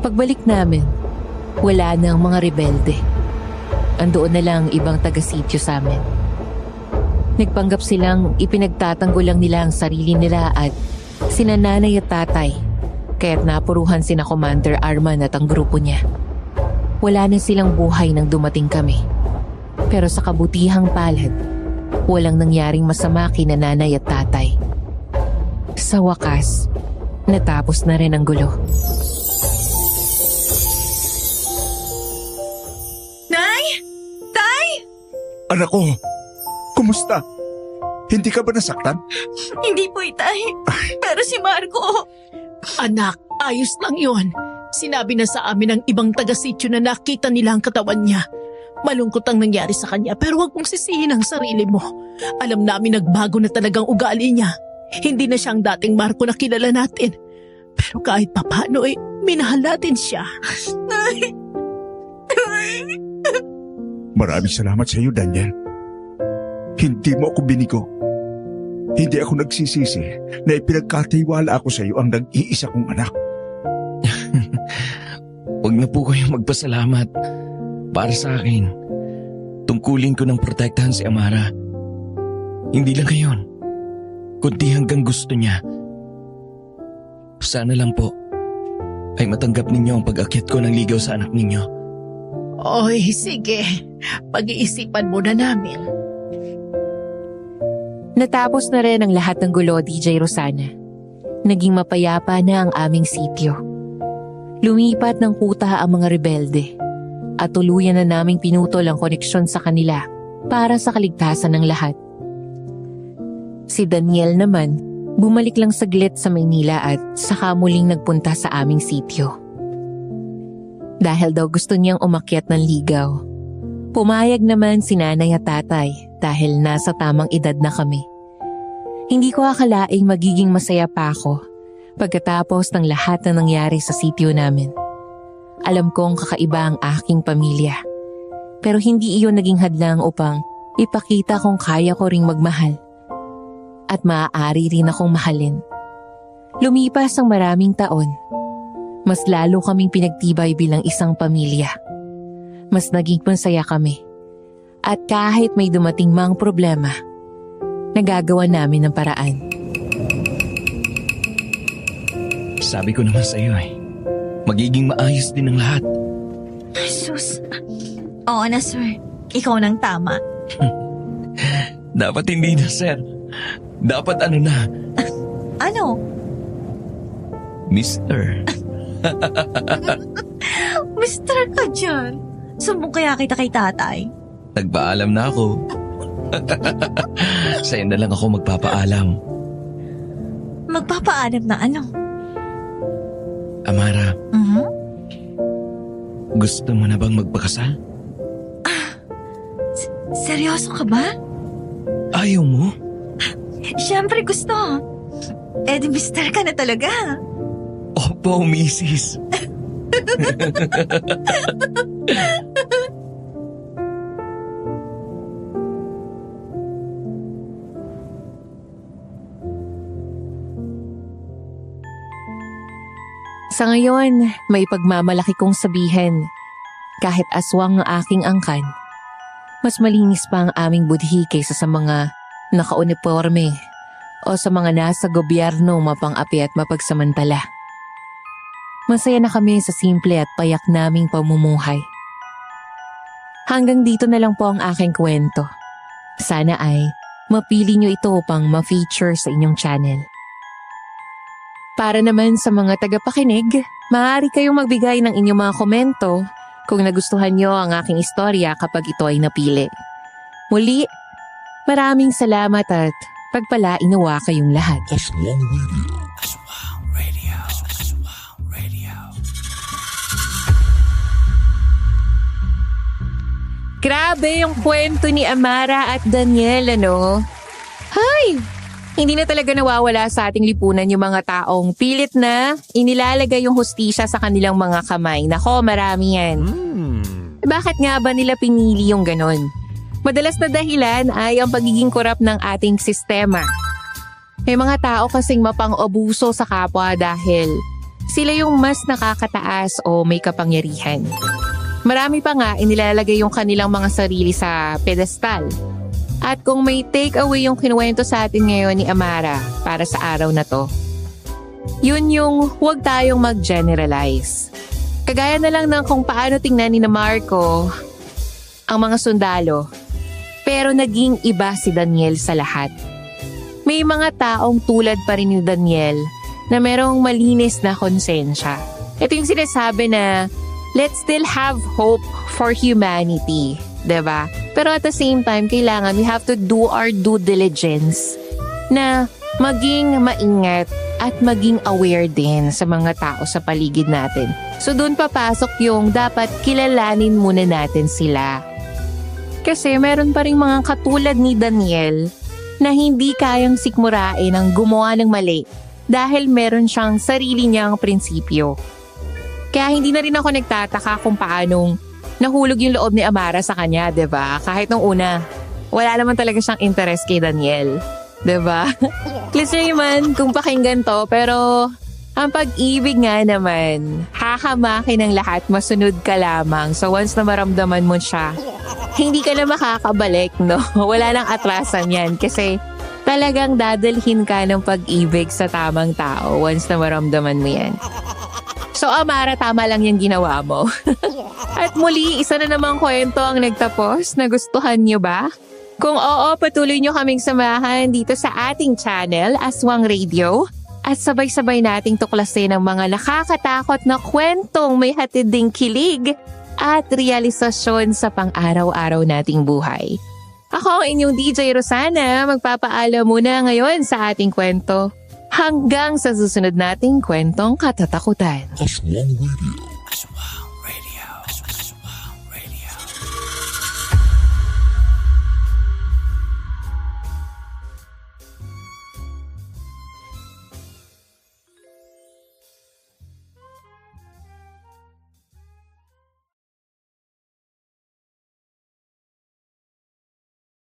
S4: Pagbalik namin, wala na ang mga rebelde. Andoon na lang ibang taga-sityo sa amin. Nagpanggap silang ipinagtatanggol lang nila ang sarili nila at sina nanay at tatay, kaya't napuruhan sina Commander Arman at ang grupo niya. Wala na silang buhay nang dumating kami. Pero sa kabutihang palad, walang nangyaring masama kina nanay at tatay. Sa wakas, natapos na rin ang gulo.
S3: Nay! Tay!
S1: Anak ko, kumusta? Hindi ka ba nasaktan?
S3: Hindi po, Itay. Pero si Marco...
S2: Anak, ayos lang yon. Sinabi na sa amin ng ibang taga-sityo na nakita nila ang katawan niya. Malungkot ang nangyari sa kanya pero huwag mong sisihin ang sarili mo. Alam namin nagbago na talagang ugali niya. Hindi na siyang dating Marco na kilala natin. Pero kahit papano minahal natin siya.
S1: Maraming salamat sa iyo, Daniel. Hindi mo ako binigo. Hindi ako nagsisisi na ipinagkatiwala ako sa iyo ang nag-iisa kong anak.
S5: Huwag na po kayong magpasalamat. Para sa akin, tungkulin ko ng protektahan si Amara. Hindi lang ngayon, kundi hanggang gusto niya. Sana lang po ay matanggap ninyo ang pag-akyat ko ng ligaw sa anak ninyo.
S2: Oy, sige. Pag-iisipan mo na namin.
S4: Natapos na rin ang lahat ng gulo, DJ Rosana. Naging mapayapa na ang aming sityo. Lumipat ng kuta ang mga rebelde at tuluyan na naming pinutol ang koneksyon sa kanila para sa kaligtasan ng lahat. Si Daniel naman, bumalik lang saglit sa Maynila at saka muling nagpunta sa aming sityo. Dahil daw gusto niyang umakyat ng ligaw. Pumayag naman si nanay at tatay dahil nasa tamang edad na kami. Hindi ko akalaing magiging masaya pa ako pagkatapos ng lahat na nangyari sa sityo namin. Alam kong kakaiba ang aking pamilya. Pero hindi iyon naging hadlang upang ipakita kong kaya ko ring magmahal. At maaari rin akong mahalin. Lumipas ang maraming taon. Mas lalo kaming pinagtibay bilang isang pamilya. Mas naging masaya kami. At kahit may dumating mang problema, nagagawa namin ng paraan.
S5: Sabi ko naman sa iyo magiging maayos din ang lahat.
S3: Sus. Oo na, sir. Ikaw nang tama.
S5: Dapat hindi na, sir. Dapat ano na,
S3: Ano?
S5: Mister.
S3: Mister ka dyan. Sumbong kaya kita kay tatay.
S5: Nagpaalam na ako. Sa'yo na lang ako magpapaalam.
S3: Magpapaalam na ano?
S5: Amara,
S3: Mhm.
S5: gusto mo na bang magpakasal?
S3: Seryoso ka ba?
S5: Ayaw mo?
S3: Siyempre gusto. Eh di mister ka na talaga.
S5: Opo, misis.
S4: Sa ngayon, may pagmamalaki kong sabihin. Kahit aswang ang aking angkan, mas malinis pa ang aming budhi kaysa sa mga nakauniforme o sa mga nasa gobyerno mapang-api at mapagsamantala. Masaya na kami sa simple at payak naming pamumuhay. Hanggang dito na lang po ang aking kwento. Sana ay mapili nyo ito upang ma-feature sa inyong channel. Para naman sa mga tagapakinig, maaari kayong magbigay ng inyong mga komento kung nagustuhan nyo ang aking istorya kapag ito ay napili. Muli, maraming salamat at pagpalain nawa kayong lahat.
S7: Aswang Radio.
S4: Grabe yung kwento ni Amara at Daniel, ano? Hay! Hindi na talaga nawawala sa ating lipunan yung mga taong pilit na inilalagay yung hustisya sa kanilang mga kamay. Nako, marami yan. Bakit nga ba nila pinili yung ganon? Madalas na dahilan ay ang pagiging korap ng ating sistema. May mga tao kasing mapang-abuso sa kapwa dahil sila yung mas nakakataas o may kapangyarihan. Marami pa nga inilalagay yung kanilang mga sarili sa pedestal. At kung may takeaway yung kinuwento sa atin ngayon ni Amara para sa araw na to, yun yung huwag tayong mag-generalize. Kagaya na lang ng kung paano tingnan ni na Marco ang mga sundalo, pero naging iba si Daniel sa lahat. May mga taong tulad pa rin ni Daniel na merong malinis na konsensya. Ito yung sinasabi na let's still have hope for humanity. Diba? Pero at the same time, kailangan we have to do our due diligence na maging maingat at maging aware din sa mga tao sa paligid natin. So doon papasok yung dapat kilalanin muna natin sila. Kasi meron pa rin mga katulad ni Daniel na hindi kayang sikmurain ang gumawa ng mali dahil meron siyang sarili niyang prinsipyo. Kaya hindi na rin ako nagtataka kung paanong nahulog yung loob ni Amara sa kanya, 'di ba? Kahit nung una, wala naman talaga siyang interest kay Daniel, 'di ba? Cliche man kung pakinggan to, pero ang pag-ibig nga naman, hahamakin ng lahat, masunod ka lamang. So once na maramdaman mo siya, hindi ka na makakabalik, no? Wala nang atrasan yan kasi talagang dadalhin ka ng pag-ibig sa tamang tao once na maramdaman mo yan. So Amara, tama lang yung ginawa mo. At muli, isa na namang kwento ang nagtapos. Nagustuhan nyo ba? Kung oo, patuloy nyo kaming samahan dito sa ating channel, Aswang Radio. At sabay-sabay nating tuklasin ang mga nakakatakot na kwentong may hatid ding kilig at realisasyon sa pang-araw-araw nating buhay. Ako ang inyong DJ Rosana, magpapaalam muna ngayon sa ating kwento. Hanggang sa susunod nating kwentong katatakutan.
S7: Aswang Radio.